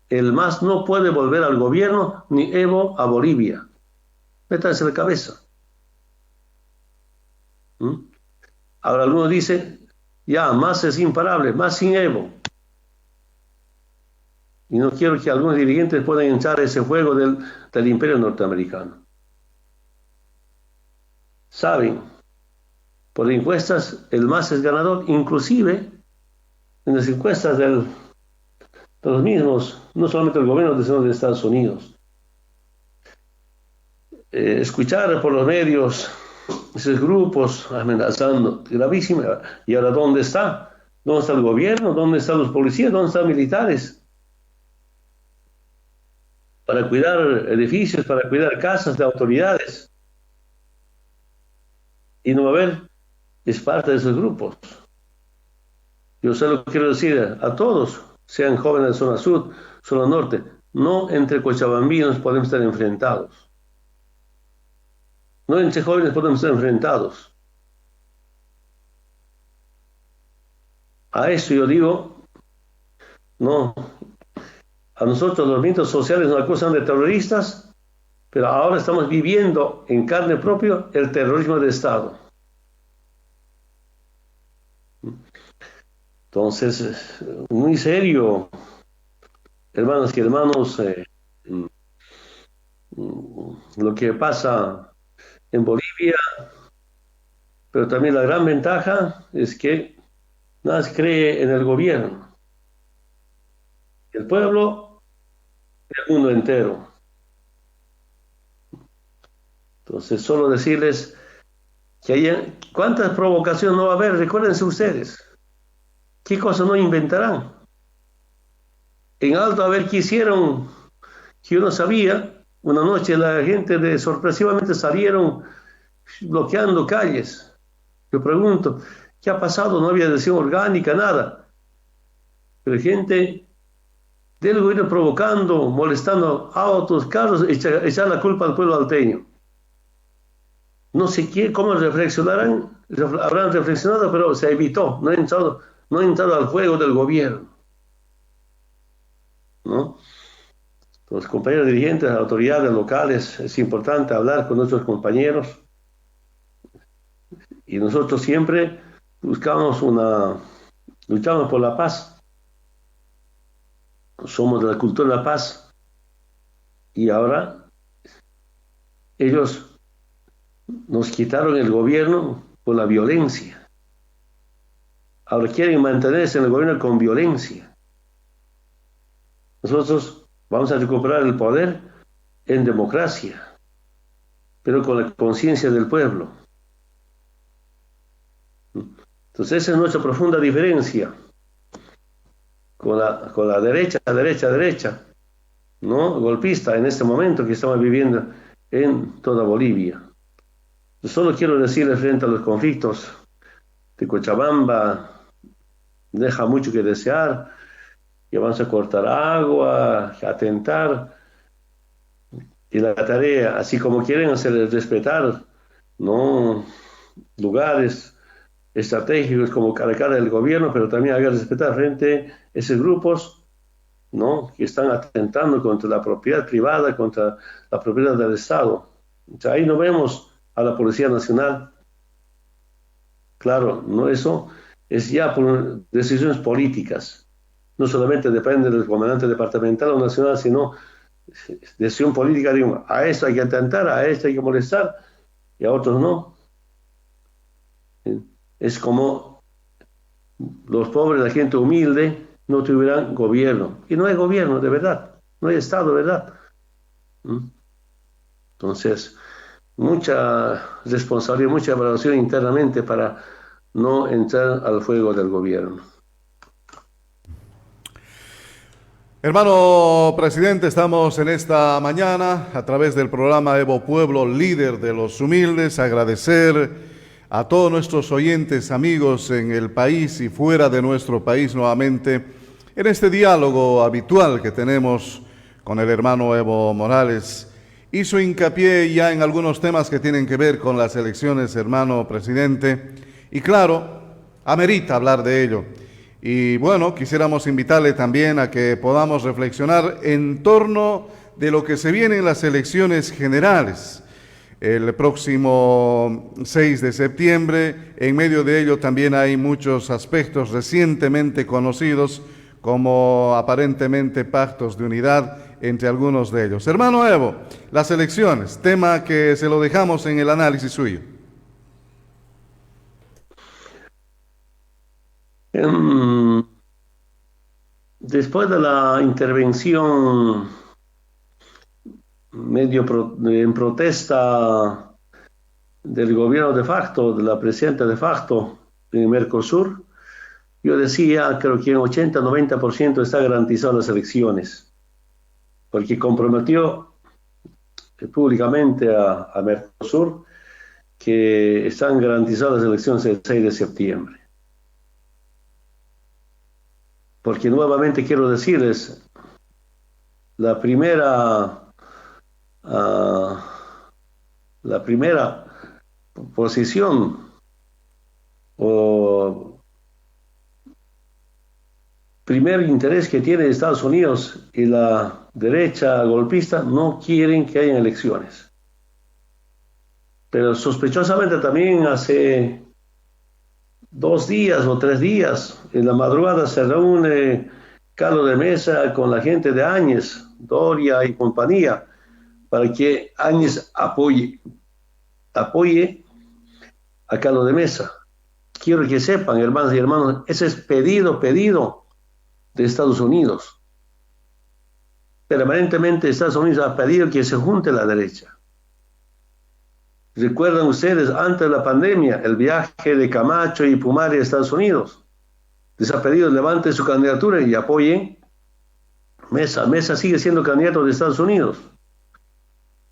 El MAS no puede volver al gobierno, ni Evo a Bolivia. Métanse en la cabeza. Ahora alguno dice, ya, MAS es imparable, MAS sin Evo. Y no quiero que algunos dirigentes puedan entrar a ese juego del imperio norteamericano. Saben, por encuestas, el MAS es ganador, inclusive en las encuestas de los mismos, no solamente del gobierno, sino de Estados Unidos. Escuchar por los medios esos grupos amenazando, gravísima. ¿Y ahora dónde está? ¿Dónde está el gobierno? ¿Dónde están los policías? ¿Dónde están los militares? Para cuidar edificios, para cuidar casas de autoridades. Y no va a haber, es parte de esos grupos. Yo solo quiero decir a todos, sean jóvenes de zona sur, zona norte, no entre cochabambinos podemos estar enfrentados. No entre jóvenes podemos estar enfrentados. A eso yo digo, no. A nosotros los movimientos sociales nos acusan de terroristas, pero ahora estamos viviendo en carne propia el terrorismo de Estado. Entonces, muy serio, hermanas y hermanos, lo que pasa en Bolivia, pero también la gran ventaja es que nadie cree en el gobierno. El pueblo, el mundo entero. Entonces, solo decirles que cuántas provocaciones no va a haber, recuérdense ustedes. ¿Qué cosas no inventarán? En Alto, a ver qué hicieron, que uno sabía, una noche la gente sorpresivamente salieron bloqueando calles. Yo pregunto, ¿qué ha pasado? No había adhesión orgánica, nada. Pero gente del gobierno provocando, molestando autos, carros, echar la culpa al pueblo alteño. No sé cómo reflexionarán, habrán reflexionado, pero se evitó, no ha entrado al juego del gobierno, ¿no? Los compañeros dirigentes, las autoridades locales, es importante hablar con nuestros compañeros y nosotros siempre luchamos por la paz. Somos de la cultura de la paz y ahora ellos nos quitaron el gobierno por la violencia. Ahora quieren mantenerse en el gobierno con violencia. Nosotros vamos a recuperar el poder en democracia, pero con la conciencia del pueblo. Entonces esa es nuestra profunda diferencia con la derecha, ¿no? Golpista en este momento que estamos viviendo en toda Bolivia. Yo solo quiero decirle frente a los conflictos de Cochabamba, deja mucho que desear, que vamos a cortar agua, a atentar, y la tarea, así como quieren hacer respetar, ¿no?, lugares estratégicos como cara del gobierno, pero también hagan respetar frente a esos grupos, ¿no?, que están atentando contra la propiedad privada, contra la propiedad del Estado. O sea, ahí no vemos a la Policía Nacional. Claro, no, eso es ya por decisiones políticas. No solamente depende del comandante departamental o nacional, sino decisión política, digo, a esto hay que atentar, a esto hay que molestar, y a otros no. Es como los pobres, la gente humilde, no tuvieran gobierno. Y no hay gobierno, de verdad. No hay Estado, de verdad. Entonces, mucha responsabilidad, mucha evaluación internamente para no entrar al fuego del gobierno. Hermano presidente, estamos en esta mañana a través del programa Evo Pueblo, líder de los humildes, agradecer a todos nuestros oyentes, amigos en el país y fuera de nuestro país nuevamente, en este diálogo habitual que tenemos con el hermano Evo Morales. Hizo hincapié ya en algunos temas que tienen que ver con las elecciones, hermano presidente, y claro, amerita hablar de ello. Y bueno, quisiéramos invitarle también a que podamos reflexionar en torno de lo que se viene en las elecciones generales. El próximo 6 de septiembre, en medio de ello también hay muchos aspectos recientemente conocidos como aparentemente pactos de unidad entre algunos de ellos. Hermano Evo, las elecciones, tema que se lo dejamos en el análisis suyo. Después de la intervención en protesta del gobierno de facto, de la presidenta de facto en Mercosur, yo decía, creo que en 80-90% está garantizado las elecciones, porque comprometió públicamente a Mercosur que están garantizadas las elecciones el 6 de septiembre. Porque nuevamente quiero decirles, la primera posición o primer interés que tiene Estados Unidos y la derecha golpista no quieren que haya elecciones. Pero sospechosamente también hace 2 días o 3 días, en la madrugada se reúne Carlos de Mesa con la gente de Áñez, Doria y compañía, para que Áñez apoye a Carlos de Mesa. Quiero que sepan, hermanas y hermanos, ese es pedido de Estados Unidos. Permanentemente Estados Unidos ha pedido que se junte la derecha. ¿Recuerdan ustedes antes de la pandemia el viaje de Camacho y Pumari a Estados Unidos? Les ha pedido levanten su candidatura y apoyen Mesa. Mesa sigue siendo candidato de Estados Unidos.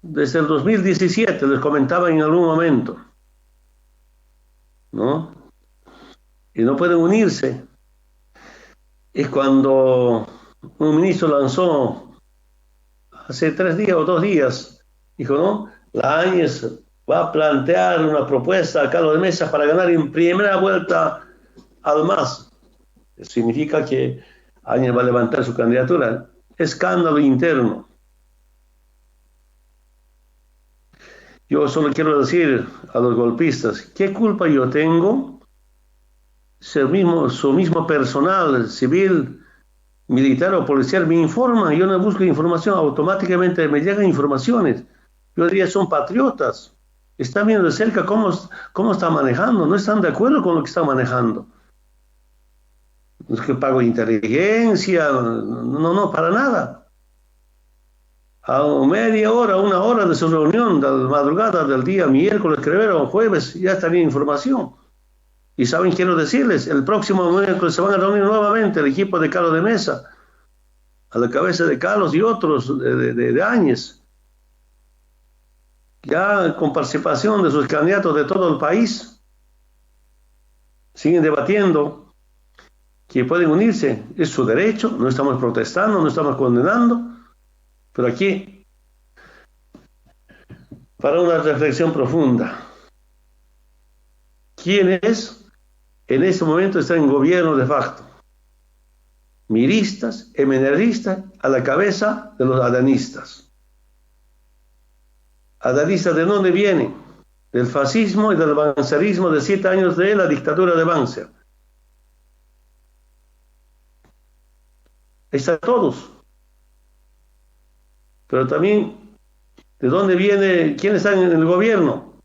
Desde el 2017 les comentaba en algún momento, ¿no? Y no pueden unirse. Es cuando un ministro lanzó hace 3 días o 2 días, dijo, ¿no? La Áñez va a plantear una propuesta a Carlos de Mesa para ganar en primera vuelta al MAS. Significa que Áñez va a levantar su candidatura. Escándalo interno. Yo solo quiero decir a los golpistas, ¿qué culpa yo tengo? Su mismo personal civil, militar o policial me informa, yo no busco información, automáticamente me llegan informaciones. Yo diría, son patriotas. Están viendo de cerca cómo está manejando, no están de acuerdo con lo que está manejando. No es que pago inteligencia, no, para nada. A media hora, 1 hora de su reunión, de la madrugada del día miércoles, creo, o jueves, ya estaría información. Y saben, quiero decirles, el próximo miércoles se van a reunir nuevamente el equipo de Carlos de Mesa, a la cabeza de Carlos y otros de Áñez, ya con participación de sus candidatos de todo el país. Siguen debatiendo que pueden unirse, es su derecho, no estamos protestando, no estamos condenando, pero aquí, para una reflexión profunda, ¿quiénes en este momento están en gobierno de facto? Miristas, MNRistas, a la cabeza de los adanistas. ¿Adanistas de dónde vienen? Del fascismo y del bancerismo de 7 años de la dictadura de Banzer. Ahí están todos. Pero también, ¿de dónde viene? ¿Quiénes están en el gobierno?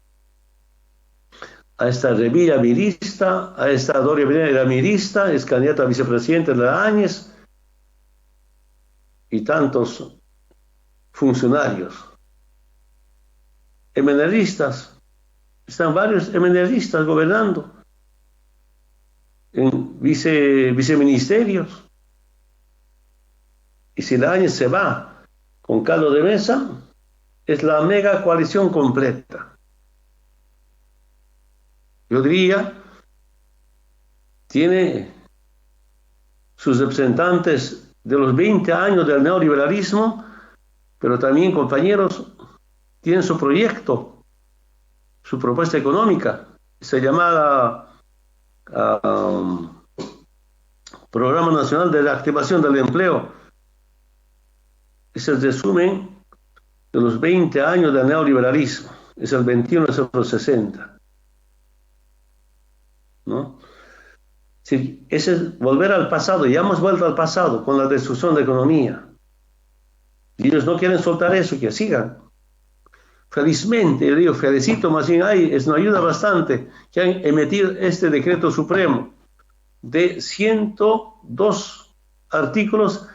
A esta Revilla mirista, a esta Doria Venera era mirista, es candidata a vicepresidente de la Áñez, y tantos funcionarios. MNRistas, están varios MNRistas gobernando en viceministerios. Y si la Áñez se va con Carlos de Mesa, es la mega coalición completa. yo diría, tiene sus representantes de los 20 años del neoliberalismo, pero también, compañeros, tienen su proyecto, su propuesta económica, se llama Programa Nacional de Reactivación del Empleo. Es el resumen de los 20 años del neoliberalismo, es el 21 de los 60. ¿No? Sí, ese es volver al pasado. Ya hemos vuelto al pasado con la destrucción de la economía. Y ellos no quieren soltar eso, que sigan. Felizmente, yo digo, felicito, más bien nos ayuda bastante que han emitido este decreto supremo de 102 artículos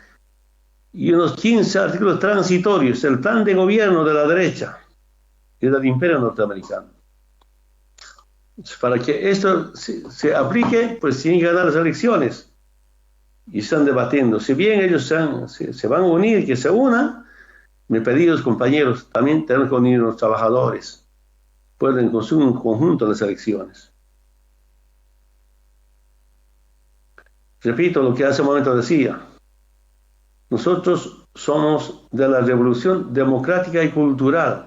y unos 15 artículos transitorios, el plan de gobierno de la derecha y del imperio norteamericano. Para que esto se aplique, pues tienen que ganar las elecciones. Y están debatiendo. Si bien ellos se van a unir, que se unan, me pedí a los compañeros, también tenemos que unir a los trabajadores. Pueden construir un conjunto de las elecciones. Repito lo que hace un momento decía. Nosotros somos de la revolución democrática y cultural.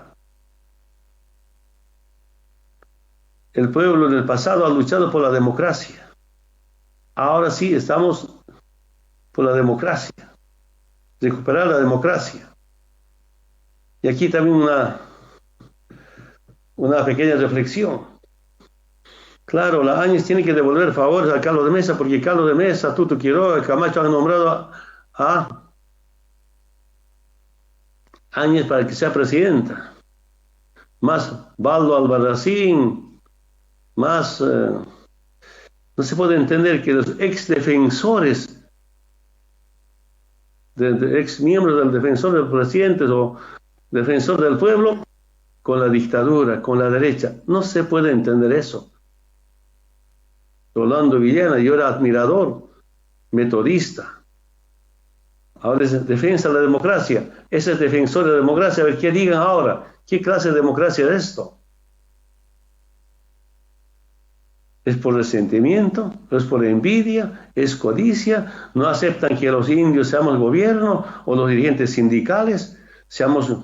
El pueblo del pasado ha luchado por la democracia. Ahora sí estamos por la democracia. Recuperar la democracia. Y aquí también una pequeña reflexión. Claro, la Áñez tiene que devolver favores a Carlos de Mesa, porque Carlos de Mesa, Tuto Quiroga, Camacho han nombrado a Áñez para que sea presidenta. Más Baldo Albarracín, más... no se puede entender que los ex defensores, ex miembros del defensor del presidente o defensor del pueblo, con la dictadura, con la derecha. No se puede entender eso. Rolando Villena, yo era admirador, metodista. Ahora es defensa de la democracia. Ese es defensor de la democracia. A ver, ¿qué digan ahora? ¿Qué clase de democracia es esto? ¿Es por resentimiento? ¿Es por envidia? ¿Es codicia? ¿No aceptan que los indios seamos gobierno o los dirigentes sindicales seamos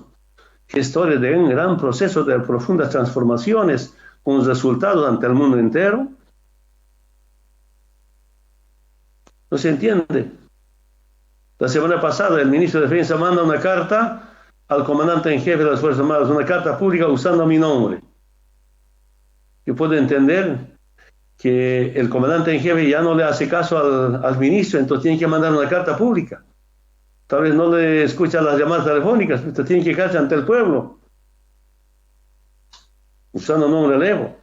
gestores de un gran proceso de profundas transformaciones con resultados ante el mundo entero? ¿No se entiende? La semana pasada el ministro de Defensa manda una carta al comandante en jefe de las Fuerzas Armadas, una carta pública usando mi nombre. Yo puedo entender que el comandante en jefe ya no le hace caso al ministro, entonces tiene que mandar una carta pública. Tal vez no le escucha las llamadas telefónicas, pero tiene que quedarse ante el pueblo, usando el nombre de Evo.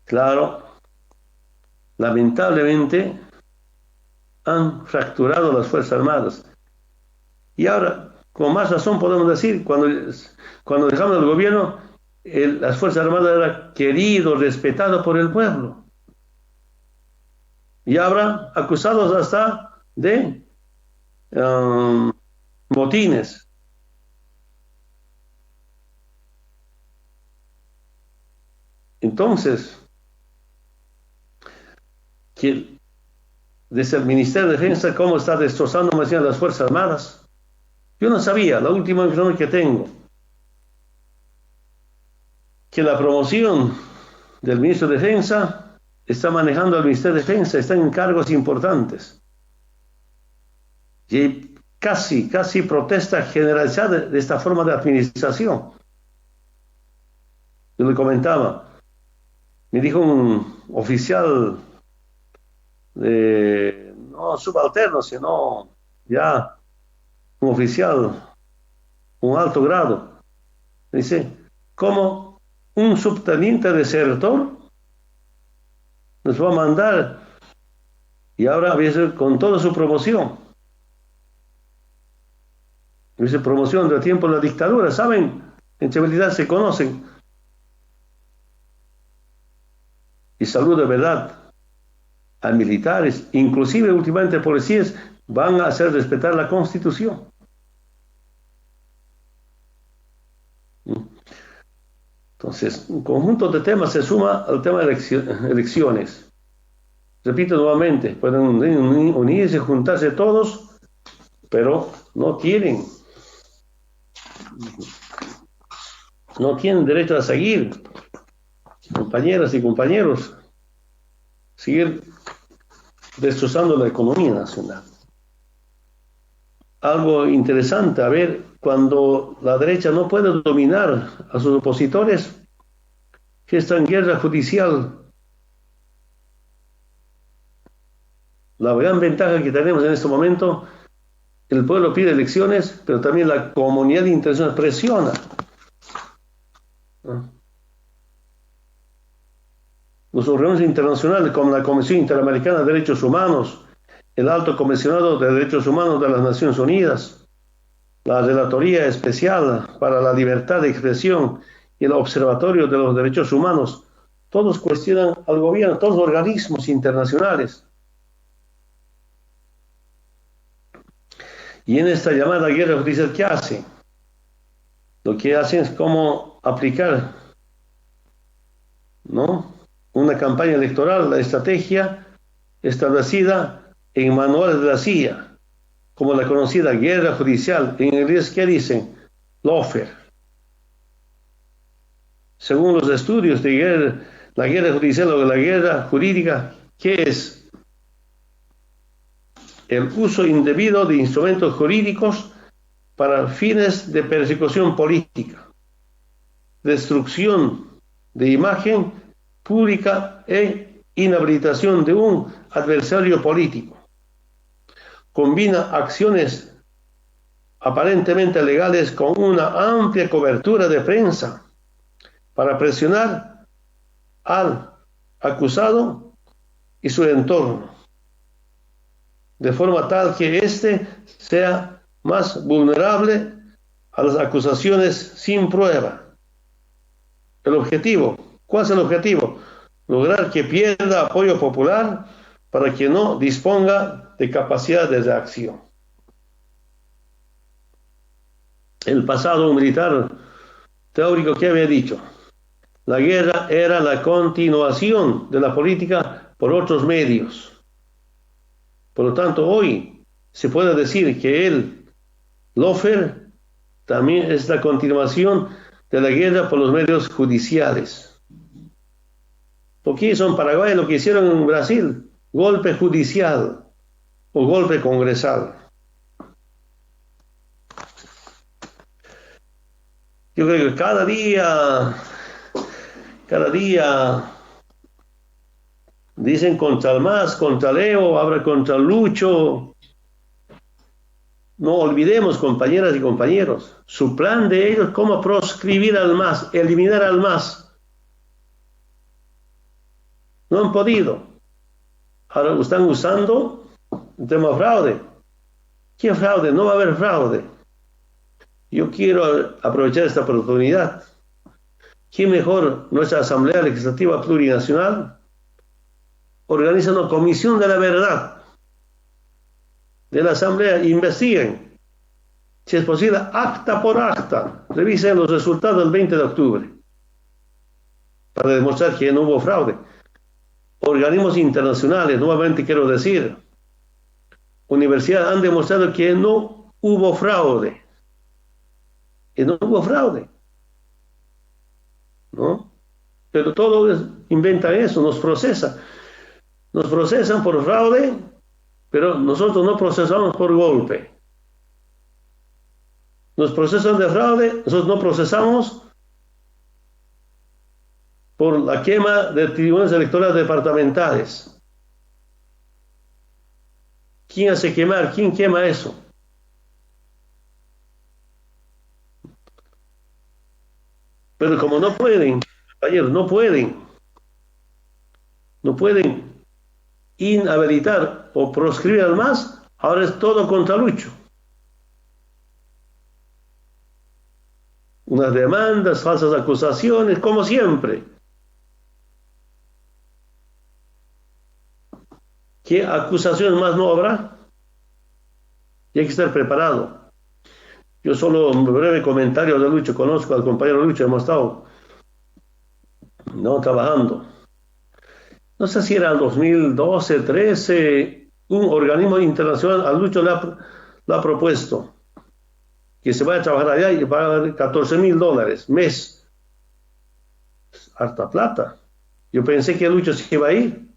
Claro, lamentablemente han fracturado las Fuerzas Armadas. Y ahora, con más razón podemos decir, cuando dejamos el gobierno, las Fuerzas Armadas eran queridos, respetados por el pueblo. Y ahora acusados hasta de motines. Entonces, que desde el Ministerio de Defensa, cómo está destrozando más bien las Fuerzas Armadas. Yo no sabía, la última información que tengo, que la promoción del Ministro de Defensa está manejando al Ministerio de Defensa, está en cargos importantes. Y hay casi protesta generalizada de esta forma de administración. Yo le comentaba, me dijo un oficial no subalterno, sino ya un oficial, un alto grado, dice, ¿cómo un subteniente desertor nos va a mandar? Y ahora con toda su promoción, dice promoción del tiempo de la dictadura, ¿saben? En Chevalidad se conocen. Y salud de verdad a militares, inclusive últimamente policías, van a hacer respetar la Constitución. Entonces, un conjunto de temas se suma al tema de elecciones. Repito nuevamente, pueden unirse, juntarse todos, pero no tienen derecho a seguir, compañeras y compañeros, seguir destrozando la economía nacional. Algo interesante, a ver, cuando la derecha no puede dominar a sus opositores, que está en guerra judicial. La gran ventaja que tenemos en este momento, el pueblo pide elecciones, pero también la comunidad internacional presiona. Los organismos internacionales como la Comisión Interamericana de Derechos Humanos, el Alto Comisionado de Derechos Humanos de las Naciones Unidas, la Relatoría Especial para la Libertad de Expresión y el Observatorio de los Derechos Humanos, todos cuestionan al gobierno, todos los organismos internacionales. Y en esta llamada guerra judicial, ¿qué hacen? Lo que hacen es cómo aplicar, ¿no?, una campaña electoral, la estrategia establecida en manuales de la CIA, como la conocida guerra judicial. En inglés, ¿qué dicen? Lawfare. Según los estudios de la guerra judicial o la guerra jurídica, ¿qué es? El uso indebido de instrumentos jurídicos para fines de persecución política, destrucción de imagen pública e inhabilitación de un adversario político. Combina acciones aparentemente legales con una amplia cobertura de prensa para presionar al acusado y su entorno, de forma tal que éste sea más vulnerable a las acusaciones sin prueba. El objetivo, ¿cuál es el objetivo? Lograr que pierda apoyo popular para que no disponga de capacidad de reacción. El pasado militar teórico, ¿qué había dicho? La guerra era la continuación de la política por otros medios. Por lo tanto, hoy se puede decir que el lawfare también es la continuación de la guerra por los medios judiciales. Lo que hizo en Paraguay, lo que hicieron en Brasil, golpe judicial o golpe congresal. Yo creo que cada día dicen contra el MAS, contra el Evo, ahora contra el Lucho. No olvidemos, compañeras y compañeros, su plan de ellos, cómo proscribir al MAS, eliminar al MAS. No han podido. Ahora están usando el tema fraude. ¿Qué fraude? No va a haber fraude. Yo quiero aprovechar esta oportunidad. ¿Qué mejor? Nuestra Asamblea Legislativa Plurinacional organiza una comisión de la verdad de la Asamblea. Investiguen, si es posible, acta por acta. Revisen los resultados del 20 de octubre para demostrar que no hubo fraude. Organismos internacionales, nuevamente quiero decir, universidades han demostrado que no hubo fraude. Que no hubo fraude, ¿no? Pero todos inventan eso, nos procesan por fraude, pero nosotros no procesamos por golpe. Nos procesan de fraude, nosotros no procesamos por la quema de tribunales electorales departamentales. ¿Quién hace quemar? ¿Quién quema eso? Pero como no pueden, compañeros, no pueden inhabilitar o proscribir al MAS, ahora es todo contra Lucho. Unas demandas, falsas acusaciones, como siempre. ¿Qué acusaciones más no habrá? Y hay que estar preparado. Yo solo un breve comentario de Lucho. Conozco al compañero Lucho, hemos estado no trabajando. No sé si era el 2012, 13, un organismo internacional a Lucho le ha propuesto que se vaya a trabajar allá y pagar $14,000 mes. Harta plata. Yo pensé que Lucho se iba a ir.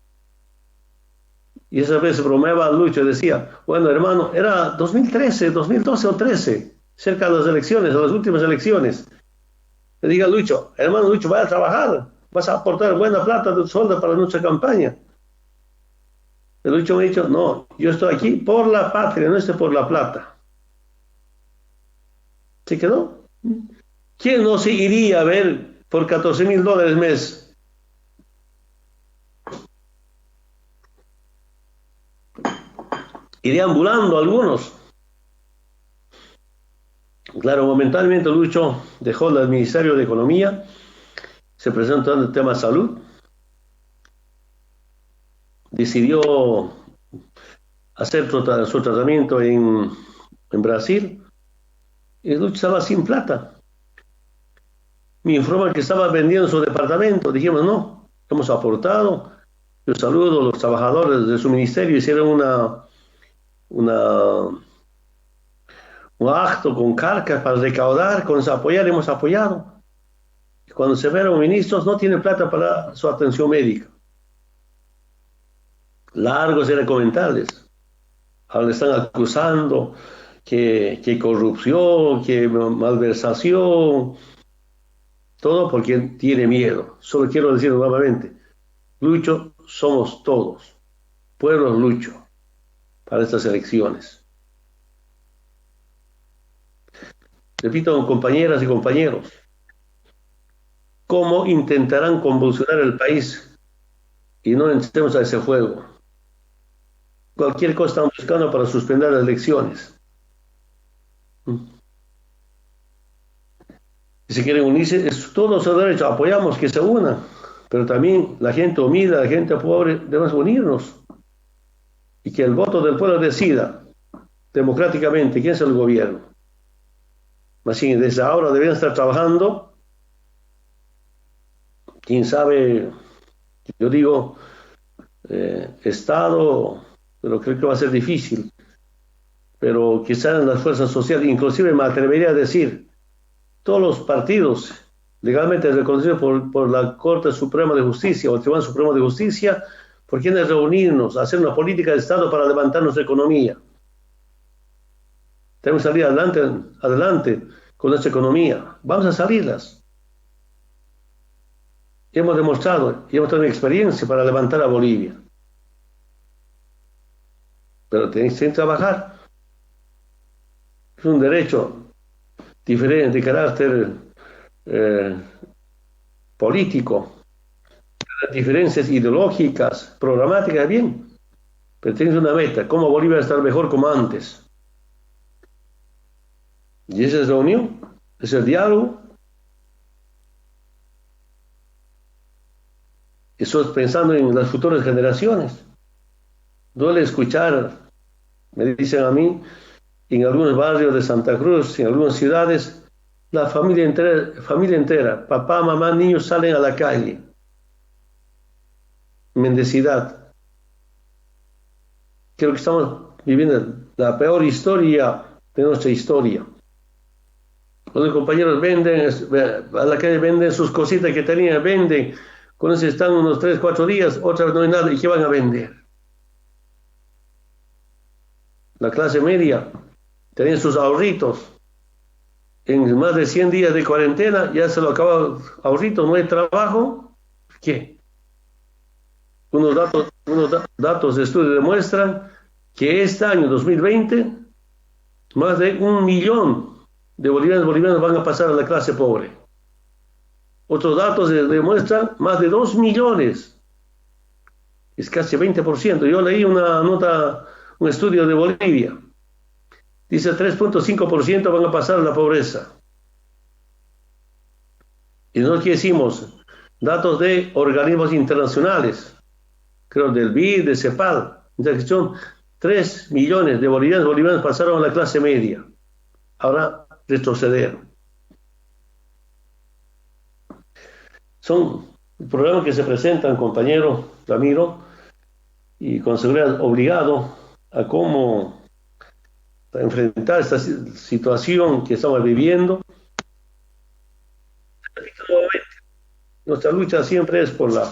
Y esa vez bromeaba a Lucho y decía, bueno, hermano, era 2013, 2012 o 13, cerca de las elecciones, de las últimas elecciones. Le diga a Lucho, hermano Lucho, vaya a trabajar, vas a aportar buena plata de sueldo para nuestra campaña. El Lucho me ha dicho, no, yo estoy aquí por la patria, no estoy por la plata. ¿Se quedó? ¿Quién no se iría a ver por $14,000 mes? Y deambulando algunos. Claro, momentáneamente Lucho dejó el Ministerio de Economía, se presentó en el tema de salud, decidió hacer su tratamiento en Brasil, y Lucho estaba sin plata. Me informan que estaba vendiendo su departamento. Dijimos, no, hemos aportado. Yo saludo a los trabajadores de su ministerio, hicieron un acto con carcas para recaudar, con apoyar, hemos apoyado. Y cuando se fueron ministros, no tienen plata para su atención médica. Largos eran comentarios. Ahora le están acusando que corrupción, que malversación, todo porque tiene miedo. Solo quiero decir nuevamente, Lucho somos todos, pueblo Lucho, para estas elecciones. Repito, compañeras y compañeros, ¿cómo intentarán convulsionar el país y no entremos a ese juego? Cualquier cosa están buscando para suspender las elecciones. Si quieren unirse, es todo su derecho, apoyamos que se unan, pero también la gente humilde, la gente pobre, debemos unirnos y que el voto del pueblo decida democráticamente quién es el gobierno. Así, desde ahora deben estar trabajando, quién sabe, yo digo, Estado, pero creo que va a ser difícil, pero quizás en las fuerzas sociales, inclusive me atrevería a decir, todos los partidos legalmente reconocidos por la Corte Suprema de Justicia o el Tribunal Supremo de Justicia, por quienes reunirnos, hacer una política de Estado para levantar nuestra economía. Tenemos que salir adelante con nuestra economía. Vamos a salirlas. Hemos demostrado y hemos tenido experiencia para levantar a Bolivia. Pero tenéis que trabajar. Es un derecho diferente, de carácter político, diferencias ideológicas, programáticas, bien, pero tienes una meta, cómo Bolivia va a estar mejor como antes. Y esa es la unión, es el diálogo. Eso es pensando en las futuras generaciones. Duele escuchar, me dicen a mí, en algunos barrios de Santa Cruz, en algunas ciudades, la familia entera, papá, mamá, niños salen a la calle. Mendicidad. Creo que estamos viviendo la peor historia de nuestra historia. Los compañeros venden, a la calle venden sus cositas que tenían, venden. Con eso están unos 3, 4 días, otra vez no hay nada. ¿Y qué van a vender? La clase media tenían sus ahorritos. En más de 100 días de cuarentena ya se lo acaba ahorritos, no hay trabajo. ¿Qué? Unos datos de estudio demuestran que este año 2020 más de 1 millón de bolivianos van a pasar a la clase pobre. Otros datos demuestran más de 2 millones. Es casi 20%. Yo leí una nota, un estudio de Bolivia. Dice 3.5% van a pasar a la pobreza. Y nosotros, ¿qué decimos? Datos de organismos internacionales, creo del BID, de CEPAL, son 3 millones de bolivianos pasaron a la clase media. Ahora retroceder. Son el problema que se presenta, compañero Ramiro, y con seguridad obligado a cómo enfrentar esta situación que estamos viviendo. Nuestra lucha siempre es por la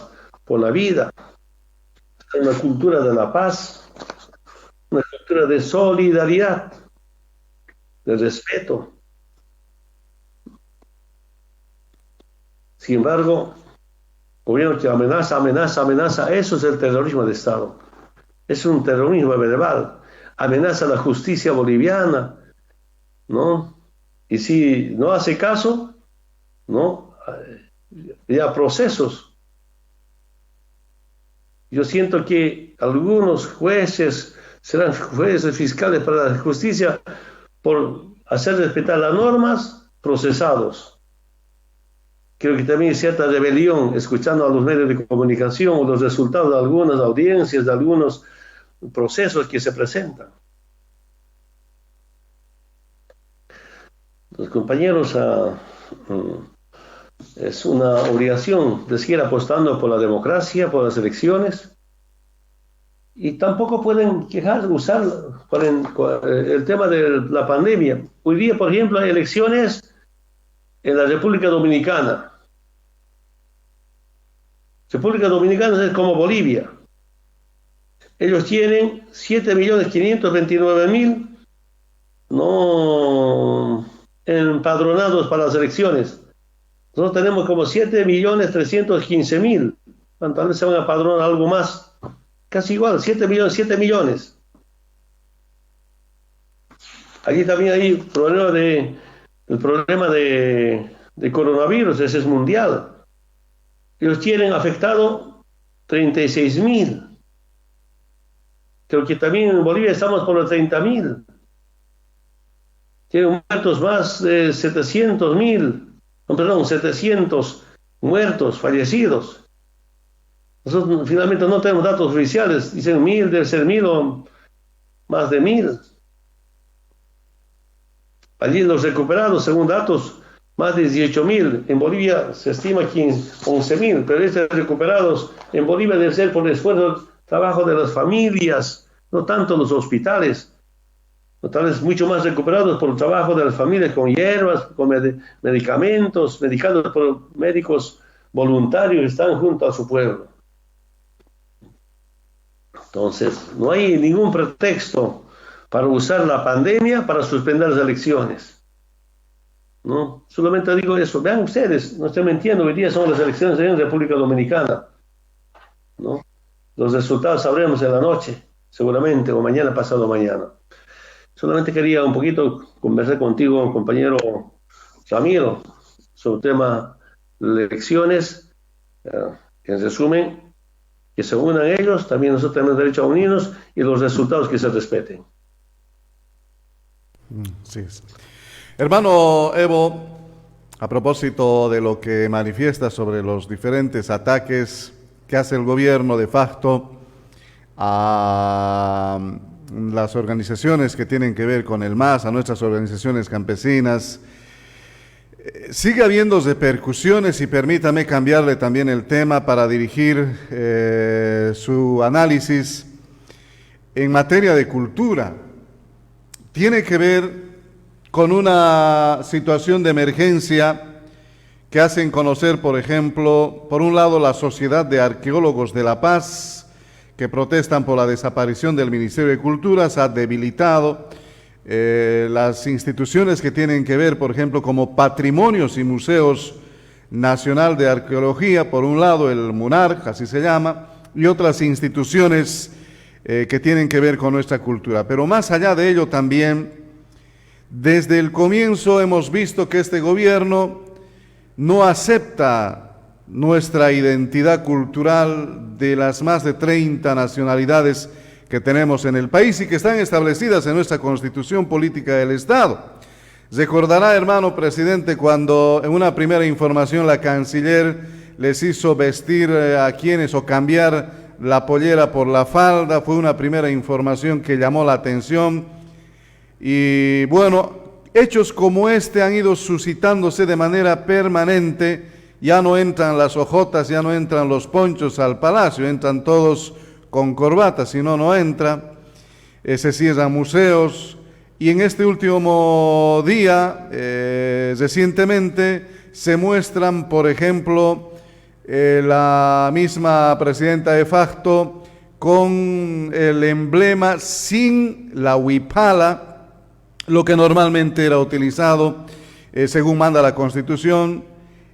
vida, una cultura de la paz, una cultura de solidaridad, de respeto. Sin embargo, gobierno que amenaza, eso es el terrorismo de Estado. Es un terrorismo verbal. Amenaza la justicia boliviana, ¿no? Y si no hace caso, ¿no? Ya procesos. Yo siento que algunos jueces serán jueces fiscales para la justicia por hacer respetar las normas, procesados. Creo que también hay cierta rebelión, escuchando a los medios de comunicación o los resultados de algunas audiencias, de algunos procesos que se presentan. Los compañeros, es una obligación de seguir apostando por la democracia, por las elecciones, y tampoco pueden usar el tema de la pandemia. Hoy día, por ejemplo, hay elecciones en la República Dominicana. República Dominicana es como Bolivia. Ellos tienen 7.529.000 no empadronados para las elecciones. Nosotros tenemos como 7.315.000. Tal vez se van a empadronar algo más. Casi igual, 7 millones. Aquí también hay el problema de coronavirus, ese es mundial. Ellos tienen afectado 36.000. Creo que también en Bolivia estamos por los 30.000. Tienen muertos más de 700 muertos, fallecidos. Nosotros finalmente no tenemos datos oficiales, dicen 1.000, debe ser 1.000 o más de 1.000. Allí los recuperados, según datos, más de 18.000. En Bolivia se estima que 11.000, pero estos recuperados en Bolivia debe ser por el esfuerzo, trabajo de las familias, no tanto los hospitales. Tal vez mucho más recuperados por el trabajo de las familias con hierbas, con medicamentos, medicados por médicos voluntarios que están junto a su pueblo. Entonces, no hay ningún pretexto para usar la pandemia para suspender las elecciones. ¿No? Solamente digo eso. Vean ustedes, no estoy mintiendo, hoy día son las elecciones en República Dominicana. ¿No? Los resultados sabremos en la noche, seguramente, o mañana, pasado mañana. Solamente quería un poquito conversar contigo, compañero Ramiro, sobre el tema de elecciones. En resumen, que se unan ellos, también nosotros tenemos derecho a unirnos y los resultados que se respeten. Sí. Hermano Evo, a propósito de lo que manifiesta sobre los diferentes ataques que hace el gobierno de facto a las organizaciones que tienen que ver con el MAS, a nuestras organizaciones campesinas, sigue habiendo repercusiones, y permítame cambiarle también el tema para dirigir su análisis en materia de cultura. Tiene que ver con una situación de emergencia que hacen conocer, por ejemplo, por un lado, la Sociedad de Arqueólogos de La Paz, que protestan por la desaparición del Ministerio de Cultura. Se ha debilitado las instituciones que tienen que ver, por ejemplo, como Patrimonios y Museos Nacional de Arqueología, por un lado el MUNARC, así se llama, y otras instituciones que tienen que ver con nuestra cultura. Pero más allá de ello también, desde el comienzo hemos visto que este gobierno no acepta nuestra identidad cultural de las más de 30 nacionalidades que tenemos en el país y que están establecidas en nuestra Constitución Política del Estado. Recordará, hermano presidente, cuando en una primera información la canciller les hizo vestir a quienes o cambiar la pollera por la falda. Fue una primera información que llamó la atención. Y bueno, hechos como este han ido suscitándose de manera permanente, ya no entran las hojotas, ya no entran los ponchos al palacio, entran todos con corbata, si no, no entra. Se cierran museos, y en este último día, recientemente, se muestran, por ejemplo, la misma presidenta de facto con el emblema sin la huipala, lo que normalmente era utilizado según manda la Constitución.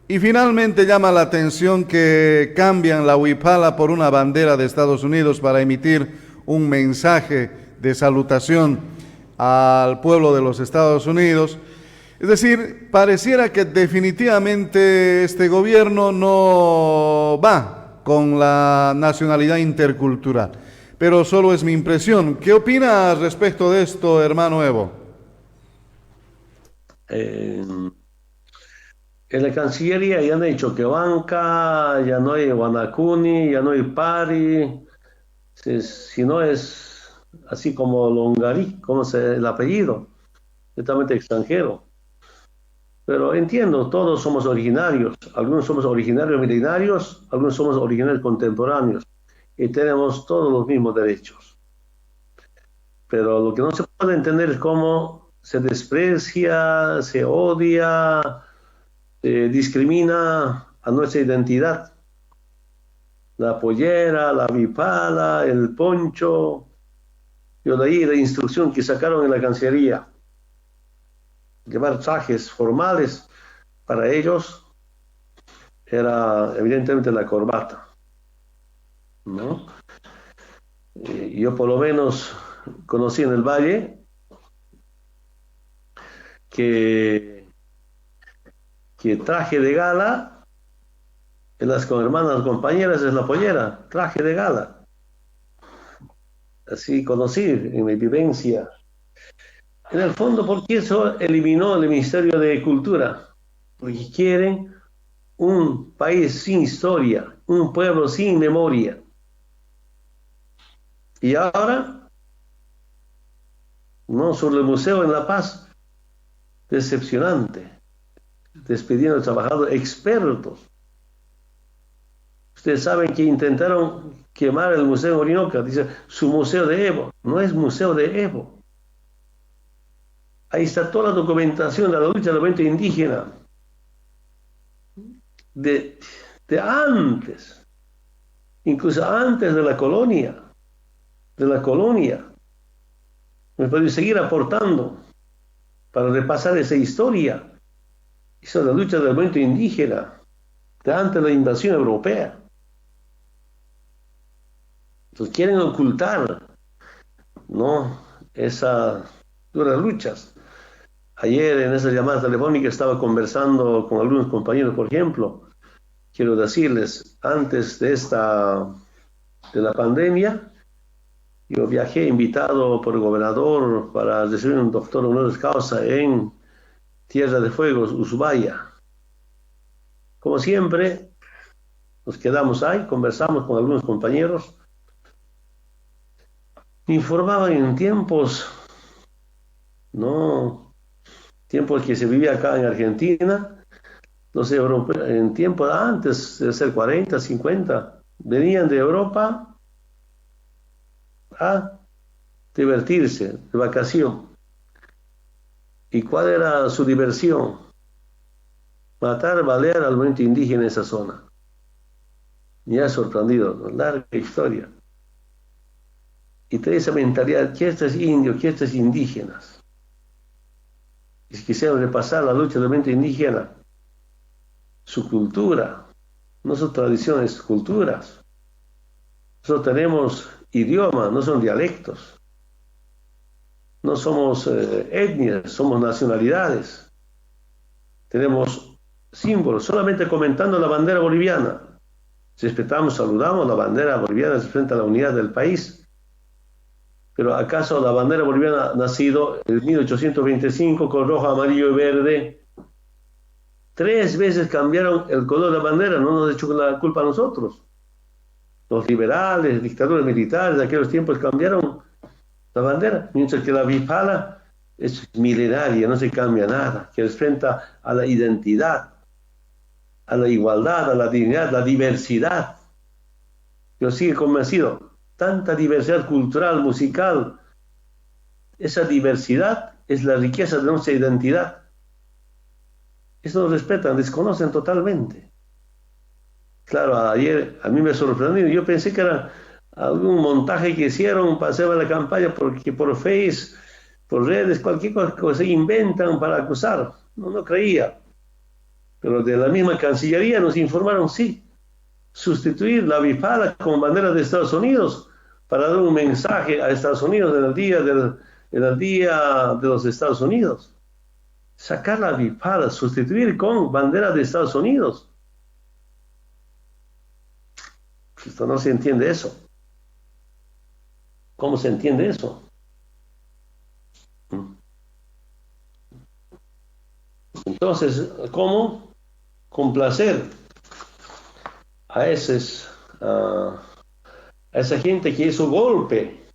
Y finalmente llama la atención que cambian la huipala por una bandera de Estados Unidos para emitir un mensaje de salutación al pueblo de los Estados Unidos. Es decir, pareciera que definitivamente este gobierno no va con la nacionalidad intercultural, pero solo es mi impresión. ¿Qué opinas respecto de esto, hermano Evo? En la Cancillería ya han dicho que banca, ya no hay Guanacuni, ya no hay Pari, si no es así como Longarí, como es el apellido, totalmente extranjero. Pero entiendo, todos somos originarios, algunos somos originarios milenarios, algunos somos originarios contemporáneos, y tenemos todos los mismos derechos. Pero lo que no se puede entender es cómo se desprecia, se odia, discrimina a nuestra identidad. La pollera, la huipala, el poncho, y de ahí la instrucción que sacaron en la Cancillería, llevar trajes formales para ellos era evidentemente la corbata, ¿no? Yo por lo menos conocí en el Valle que traje de gala en las hermanas compañeras es la pollera, traje de gala. Así conocí en mi vivencia. En el fondo, porque eso eliminó el Ministerio de Cultura, porque quieren un país sin historia, un pueblo sin memoria. Y ahora, no, sobre el museo en La Paz, decepcionante, despidiendo trabajadores expertos. Ustedes saben que intentaron quemar el Museo de Orinoca, dice su Museo de Evo, no es Museo de Evo. Ahí está toda la documentación de la lucha del movimiento indígena de antes, incluso antes de la colonia. Me pueden seguir aportando para repasar esa historia. Esa es la lucha del movimiento indígena de antes de la invasión europea. Entonces quieren ocultar, ¿no?, esas duras luchas. Ayer en esa llamada telefónica estaba conversando con algunos compañeros, por ejemplo, quiero decirles, antes de la pandemia, yo viajé invitado por el gobernador para recibir un doctor honoris causa en Tierra de Fuego, Ushuaia. Como siempre, nos quedamos ahí, conversamos con algunos compañeros, informaban en tiempos, tiempos que se vivía acá en Argentina, los europeos, en tiempos antes de ser 40, 50, venían de Europa a divertirse, de vacación. ¿Y cuál era su diversión? Matar, balear al movimiento indígena en esa zona. Me ha sorprendido, larga historia. Y toda esa mentalidad, que estos indios, que estos indígenas. Y si quisieran repasar la lucha del movimiento indígena, su cultura, no sus tradiciones, culturas. Nosotros tenemos idioma, no son dialectos. No somos etnias, somos nacionalidades. Tenemos símbolos, solamente comentando la bandera boliviana. Respetamos, saludamos, la bandera boliviana representa la unidad del país. Pero ¿acaso la bandera boliviana ha nacido en 1825 con rojo, amarillo y verde? 3 veces cambiaron el color de la bandera, no nos echó la culpa a nosotros. Los liberales, dictadores militares de aquellos tiempos cambiaron la bandera, mientras que la huipala es milenaria, no se cambia nada, que enfrenta a la identidad. a la igualdad, a la dignidad, la diversidad. Yo sigo convencido, tanta diversidad cultural, musical, esa diversidad es la riqueza de nuestra identidad. Eso lo respetan, desconocen totalmente. Claro, ayer a mí me sorprendió, yo pensé que era algún montaje que hicieron para hacer la campaña, porque por Face, por redes, cualquier cosa inventan para acusar. No creía. Pero de la misma Cancillería nos informaron, sí, sustituir la bifala con bandera de Estados Unidos para dar un mensaje a Estados Unidos en el día de los Estados Unidos. Sacar la bifala, sustituir con bandera de Estados Unidos. Esto no se entiende eso. ¿Cómo se entiende eso? Entonces, ¿cómo complacer a esa gente que hizo golpe?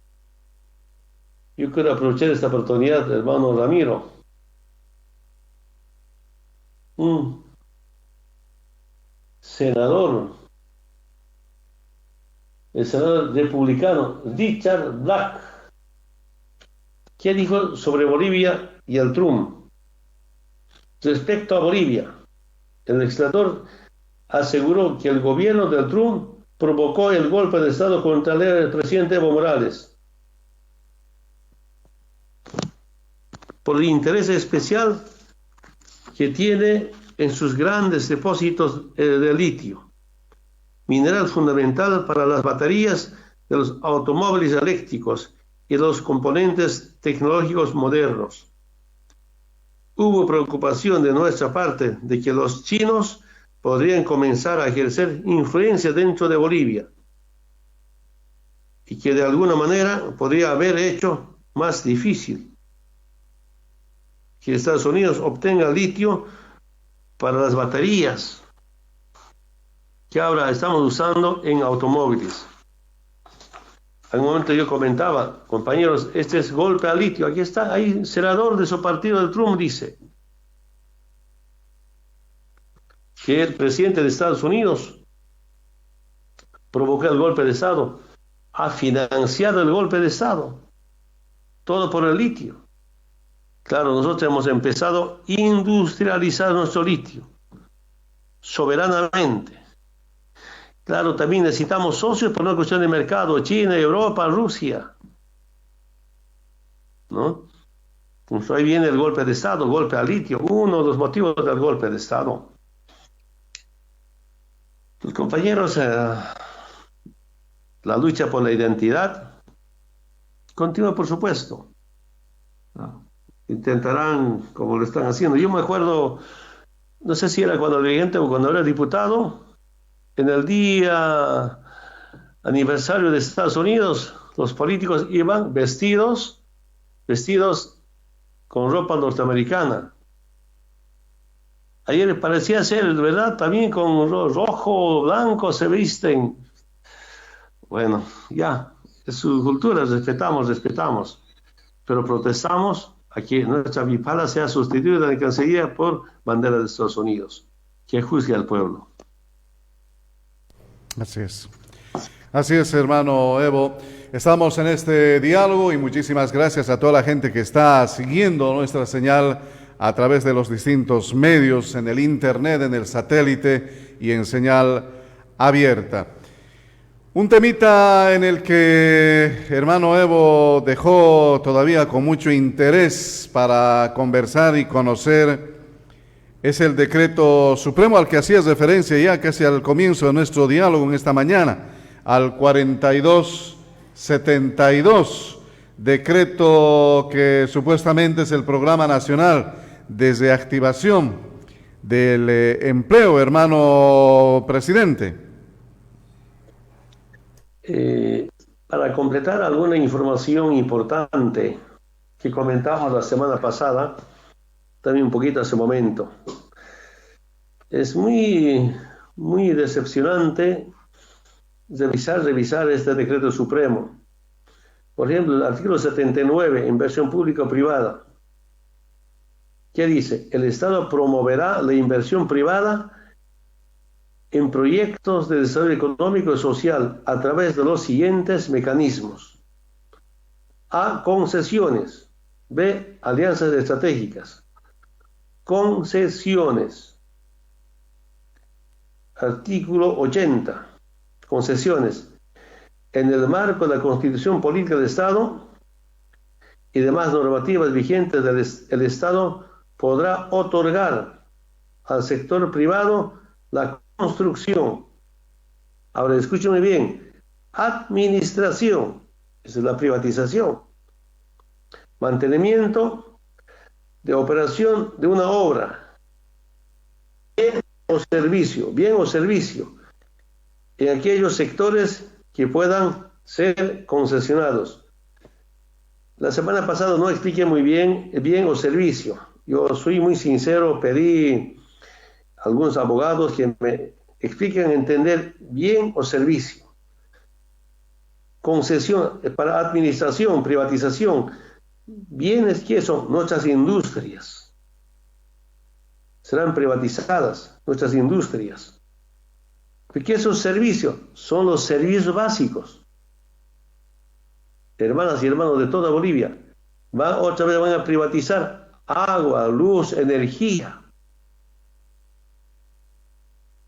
Yo quiero aprovechar esta oportunidad, hermano Ramiro. Un senador, el senador republicano Richard Black, ¿qué dijo sobre Bolivia y el Trump? Respecto a Bolivia, el legislador aseguró que el gobierno del Trump provocó el golpe de Estado contra el presidente Evo Morales por el interés especial que tiene en sus grandes depósitos de litio, mineral fundamental para las baterías de los automóviles eléctricos y los componentes tecnológicos modernos. Hubo preocupación de nuestra parte de que los chinos podrían comenzar a ejercer influencia dentro de Bolivia y que de alguna manera podría haber hecho más difícil que Estados Unidos obtenga litio para las baterías que ahora estamos usando en automóviles. Al momento yo comentaba, compañeros, este es golpe al litio. Aquí está, ahí el senador de su partido del Trump dice que el presidente de Estados Unidos provocó el golpe de Estado, ha financiado el golpe de Estado, todo por el litio. Claro, nosotros hemos empezado a industrializar nuestro litio soberanamente. Claro, también necesitamos socios por una cuestión de mercado, China, Europa, Rusia, ¿no? Pues ahí viene el golpe de Estado, golpe al litio, uno de los motivos del golpe de Estado. Los compañeros, la lucha por la identidad continúa, por supuesto. Intentarán, como lo están haciendo. Yo me acuerdo, no sé si era cuando era dirigente o cuando era diputado, en el día aniversario de Estados Unidos, los políticos iban vestidos con ropa norteamericana. Ayer parecía ser, ¿verdad? También con rojo, blanco se visten. Bueno, ya, es su cultura, respetamos. Pero protestamos a que nuestra bifala sea sustituida en la Cancillería por bandera de Estados Unidos, que juzgue al pueblo. Así es, hermano Evo. Estamos en este diálogo y muchísimas gracias a toda la gente que está siguiendo nuestra señal a través de los distintos medios, en el internet, en el satélite y en señal abierta. Un temita en el que hermano Evo dejó todavía con mucho interés para conversar y conocer es el decreto supremo al que hacías referencia ya casi al comienzo de nuestro diálogo en esta mañana, al 4272, decreto que supuestamente es el Programa Nacional desde activación del empleo, hermano presidente. Para completar alguna información importante que comentamos la semana pasada, también un poquito hace momento, es muy decepcionante revisar este decreto supremo. Por ejemplo, el artículo 79, inversión pública o privada. ¿Qué dice? El Estado promoverá la inversión privada en proyectos de desarrollo económico y social a través de los siguientes mecanismos. A. Concesiones. B. Alianzas estratégicas. Concesiones. Artículo 80. Concesiones. En el marco de la Constitución Política del Estado y demás normativas vigentes el Estado podrá otorgar al sector privado la construcción. Ahora escúcheme bien. Administración. Esa es la privatización. Mantenimiento de operación de una obra. Bien o servicio. En aquellos sectores que puedan ser concesionados. La semana pasada no expliqué muy bien o servicio. Yo soy muy sincero, pedí a algunos abogados que me expliquen entender bien o servicio. Concesión para administración, privatización, bienes que son nuestras industrias. Serán privatizadas nuestras industrias. Porque esos servicios son los servicios básicos. Hermanas y hermanos de toda Bolivia, otra vez van a privatizar agua, luz, energía.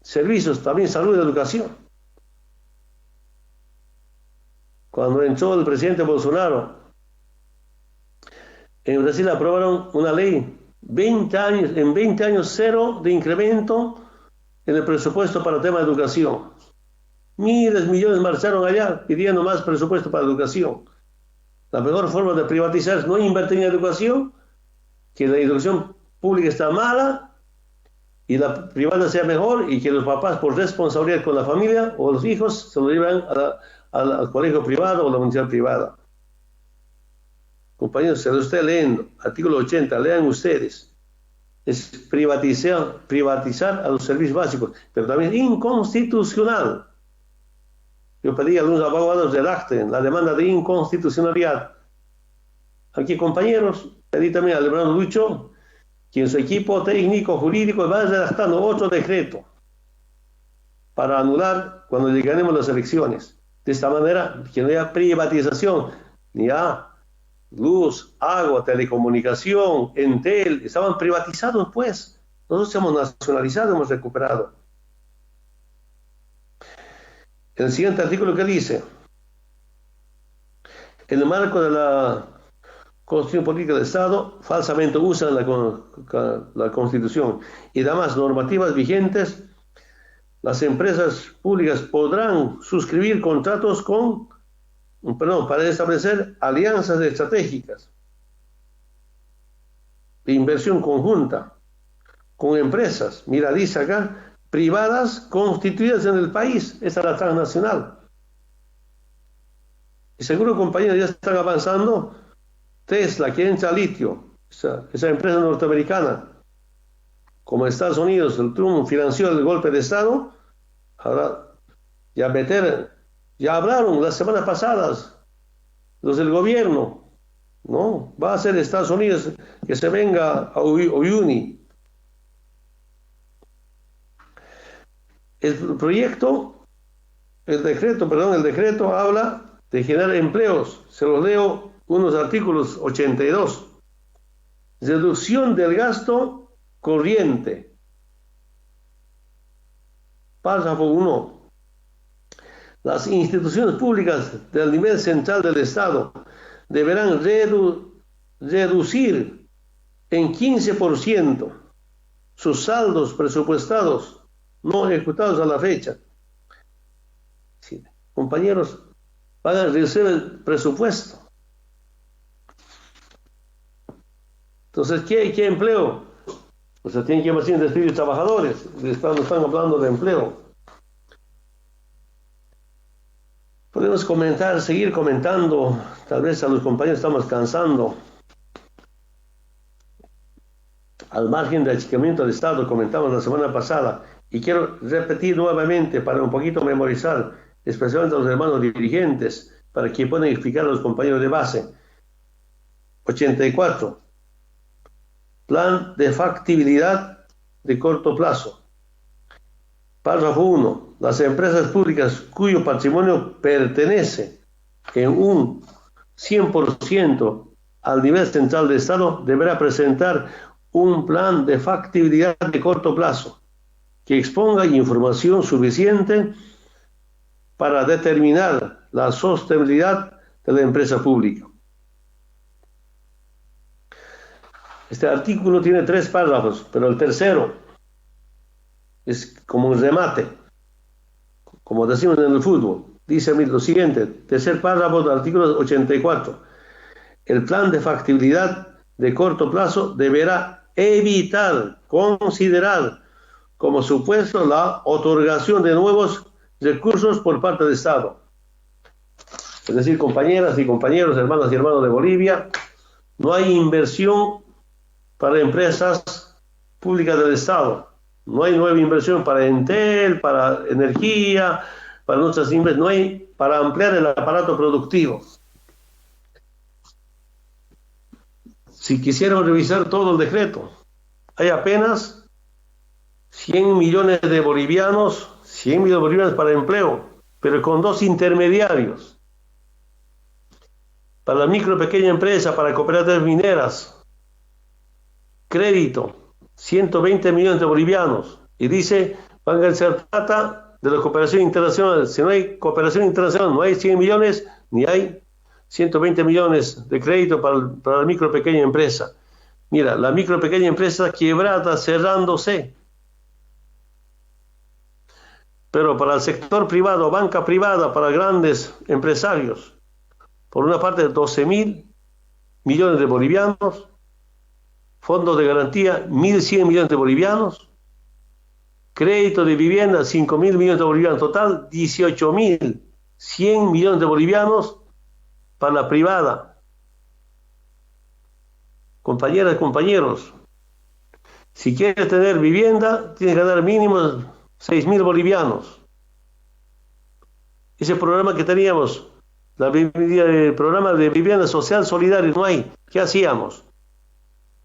Servicios, también salud y educación. Cuando entró el presidente Bolsonaro, en Brasil aprobaron una ley, en 20 años cero de incremento en el presupuesto para el tema de educación. Miles, millones marcharon allá pidiendo más presupuesto para educación. La mejor forma de privatizar es no invertir en educación, que la educación pública está mala y la privada sea mejor, y que los papás, por responsabilidad con la familia o los hijos, se lo llevan al colegio privado o la universidad privada. Compañeros, se lo estoy leyendo, artículo 80, lean ustedes. Es privatizar a los servicios básicos, pero también inconstitucional. Yo pedí a algunos abogados redacten la demanda de inconstitucionalidad. Aquí, compañeros, pedí también al hermano Lucho que en su equipo técnico jurídico va redactando otro decreto para anular cuando lleguemos a las elecciones. De esta manera, que no haya privatización, ni luz, agua, telecomunicación, Entel, estaban privatizados, pues. Nosotros hemos nacionalizado, hemos recuperado. El siguiente artículo que dice: en el marco de la Constitución Política del Estado, falsamente usan la Constitución y demás normativas vigentes, las empresas públicas podrán suscribir contratos para establecer alianzas estratégicas de inversión conjunta con empresas, mira, dice acá, privadas constituidas en el país. Esta es la transnacional. Y seguro, compañeros, ya están avanzando. Tesla, que entra a litio, esa empresa norteamericana, como Estados Unidos, el Trump financió el golpe de Estado, ahora ya hablaron las semanas pasadas los del gobierno, ¿no? Va a ser Estados Unidos que se venga a Uyuni. El decreto habla de generar empleos. Se los leo unos artículos 82. Reducción del gasto corriente. Párrafo 1. Las instituciones públicas del nivel central del Estado deberán reducir en 15% sus saldos presupuestados no ejecutados a la fecha. Sí, compañeros, van a reducir el presupuesto. Entonces, ¿qué empleo? O sea, tienen que hacer despido de trabajadores. Están hablando de empleo. Podemos seguir comentando. Tal vez a los compañeros estamos cansando. Al margen del achicamiento del Estado, comentamos la semana pasada. Y quiero repetir nuevamente para un poquito memorizar, especialmente a los hermanos dirigentes, para que puedan explicar a los compañeros de base. 84. Plan de factibilidad de corto plazo. Párrafo 1. Las empresas públicas cuyo patrimonio pertenece en un 100% al nivel central del Estado deberá presentar un plan de factibilidad de corto plazo que exponga información suficiente para determinar la sostenibilidad de la empresa pública. Este artículo tiene 3 párrafos, pero el tercero es como un remate, como decimos en el fútbol. Dice lo siguiente, tercer párrafo del artículo 84. El plan de factibilidad de corto plazo deberá evitar, considerar como supuesto la otorgación de nuevos recursos por parte del Estado. Es decir, compañeras y compañeros, hermanas y hermanos de Bolivia, no hay inversión para empresas públicas del Estado. No hay nueva inversión para Entel, para energía, para nuestras inversiones, no hay para ampliar el aparato productivo. Si quisiéramos revisar todo el decreto, hay apenas 100 millones de bolivianos para empleo, pero con 2 intermediarios. Para la micro pequeña empresa, para cooperativas mineras, crédito, 120 millones de bolivianos. Y dice, van a ser plata de la cooperación internacional. Si no hay cooperación internacional, no hay 100 millones, ni hay 120 millones de crédito para la micro pequeña empresa. Mira, la micro pequeña empresa quebrada, cerrándose. Pero para el sector privado, banca privada, para grandes empresarios, por una parte 12.000 millones de bolivianos, fondos de garantía 1.100 millones de bolivianos, crédito de vivienda 5.000 millones de bolivianos, total 18.100 millones de bolivianos para la privada. Compañeras y compañeros, si quieres tener vivienda, tienes que dar mínimo 6.000 bolivianos. Ese programa que teníamos, el programa de vivienda social solidaria, no hay. ¿Qué hacíamos?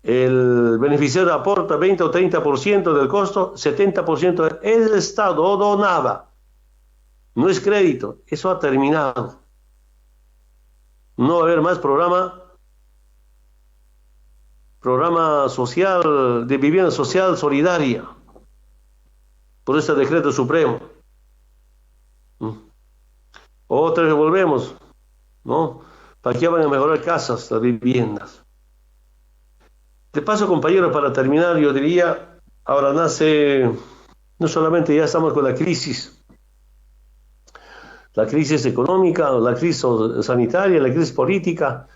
El beneficiario aporta 20 o 30% del costo, 70% el Estado donaba. No es crédito, eso ha terminado. No va a haber más programa social, de vivienda social solidaria, por este decreto supremo. Otra vez volvemos, ¿no? ¿Para qué van a mejorar casas, las viviendas? De paso, compañeros, para terminar, yo diría, ahora nace, no solamente ya estamos con la crisis económica, la crisis sanitaria, la crisis política,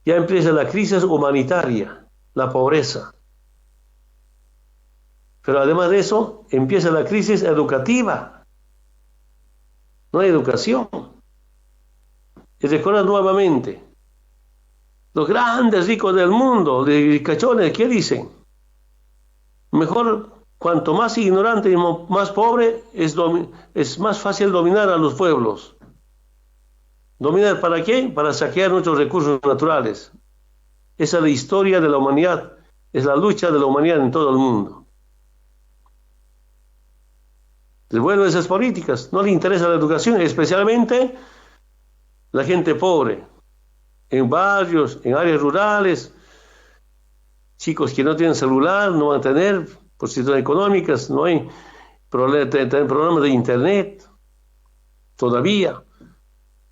ya empieza la crisis humanitaria, la pobreza. Pero además de eso, empieza la crisis educativa. No hay educación. Y recuerda nuevamente, los grandes ricos del mundo, de ricachones, ¿qué dicen? Mejor, cuanto más ignorante y más pobre, es más fácil dominar a los pueblos. ¿Dominar para qué? Para saquear nuestros recursos naturales. Esa es la historia de la humanidad, es la lucha de la humanidad en todo el mundo. Devuelve esas políticas, no le interesa la educación, especialmente la gente pobre, en barrios, en áreas rurales, chicos que no tienen celular, no van a tener, por situaciones económicas, no hay programas de internet, todavía,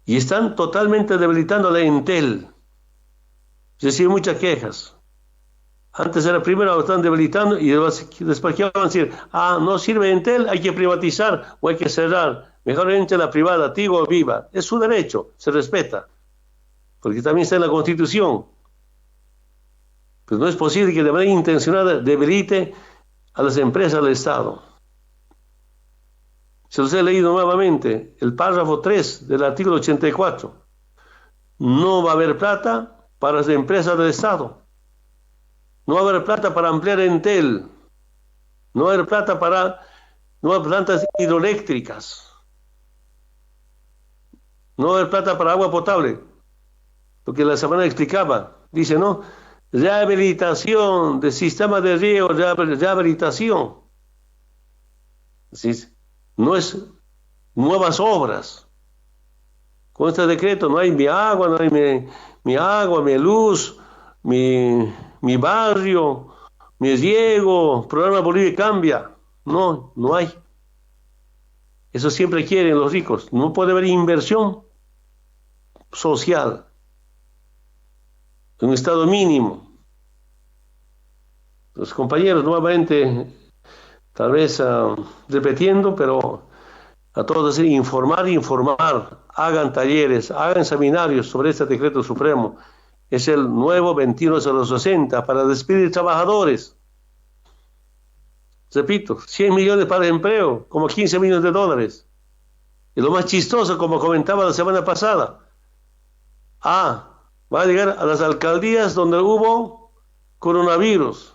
y están totalmente debilitando la Entel. Reciben muchas quejas. Antes era primero, ahora están debilitando y después ¿qué van a decir? No sirve Entel, hay que privatizar o hay que cerrar. Mejor entre la privada, Tigo o Viva. Es su derecho, se respeta. Porque también está en la Constitución. Pues no es posible que de manera intencionada debilite a las empresas del Estado. Se los he leído nuevamente, el párrafo 3 del artículo 84. No va a haber plata para las empresas del Estado. No va a haber plata para ampliar Entel. No va a haber plata para nuevas plantas hidroeléctricas. No va a haber plata para agua potable. Porque la semana explicaba, dice, ¿no? Rehabilitación de sistemas de riego, rehabilitación. ¿sí? No es nuevas obras. Con este decreto no hay mi agua, no hay mi agua, mi luz, mi barrio, mi riego, programa Bolivia Cambia. No, no hay. Eso siempre quieren los ricos. No puede haber inversión social en un estado mínimo. Los compañeros, nuevamente, tal vez repitiendo, pero a todos decir, informar, hagan talleres, hagan seminarios sobre este decreto supremo. Es el nuevo 21.060 para despedir trabajadores. Repito, 100 millones para el empleo, como 15 millones de dólares. Y lo más chistoso, como comentaba la semana pasada, va a llegar a las alcaldías donde hubo coronavirus.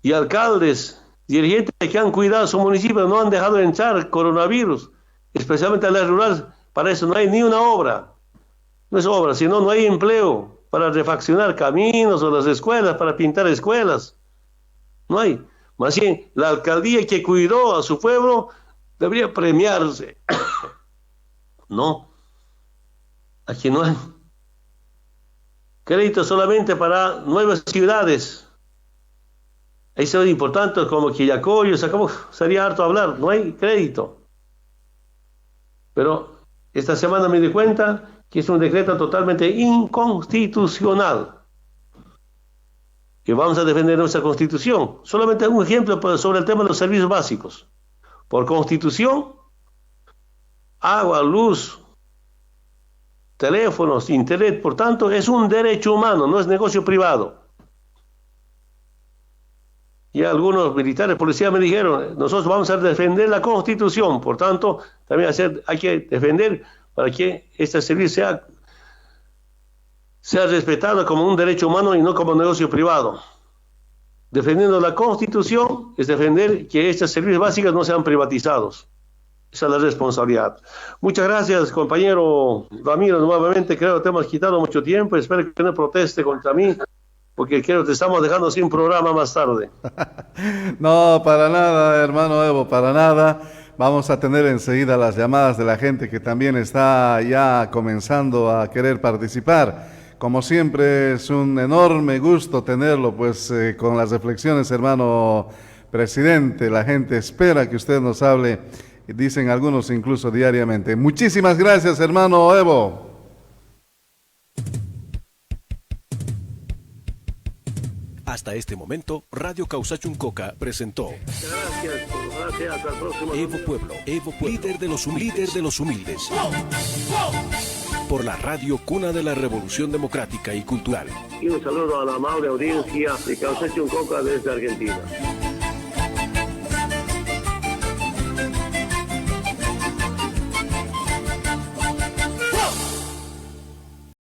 Y alcaldes, dirigentes que han cuidado su municipio no han dejado entrar coronavirus, especialmente a las rurales. Para eso no hay ni una obra. No es obra, sino no hay empleo para refaccionar caminos o las escuelas, para pintar escuelas. No hay. Más bien, la alcaldía que cuidó a su pueblo debería premiarse. No. Aquí no hay. Crédito solamente para nuevas ciudades. Ahí se ve importante como Quillacollo, sería harto hablar, no hay crédito. Pero esta semana me di cuenta que es un decreto totalmente inconstitucional. Que vamos a defender nuestra Constitución. Solamente un ejemplo sobre el tema de los servicios básicos. Por Constitución, agua, luz, teléfonos, internet, por tanto, es un derecho humano, no es negocio privado. Y algunos militares, policías me dijeron, nosotros vamos a defender la Constitución, por tanto, también hay que defender para que este servicio sea respetado como un derecho humano y no como negocio privado. Defendiendo la Constitución es defender que estos servicios básicos no sean privatizados. Esa es la responsabilidad. Muchas gracias, compañero Ramiro. Nuevamente creo que te hemos quitado mucho tiempo. Espero que no proteste contra mí, porque creo que te estamos dejando sin programa más tarde. No, para nada, hermano Evo, para nada. Vamos a tener enseguida las llamadas de la gente que también está ya comenzando a querer participar. Como siempre, es un enorme gusto tenerlo, pues, con las reflexiones, hermano presidente. La gente espera que usted nos hable, dicen algunos incluso diariamente. Muchísimas gracias, hermano Evo. Hasta este momento, Radio Causachuncoca presentó Gracias. Hasta el próximo. Evo Pueblo, líder de los humildes. Por la radio cuna de la Revolución Democrática y Cultural. Y un saludo a la amable audiencia de Causachuncoca desde Argentina.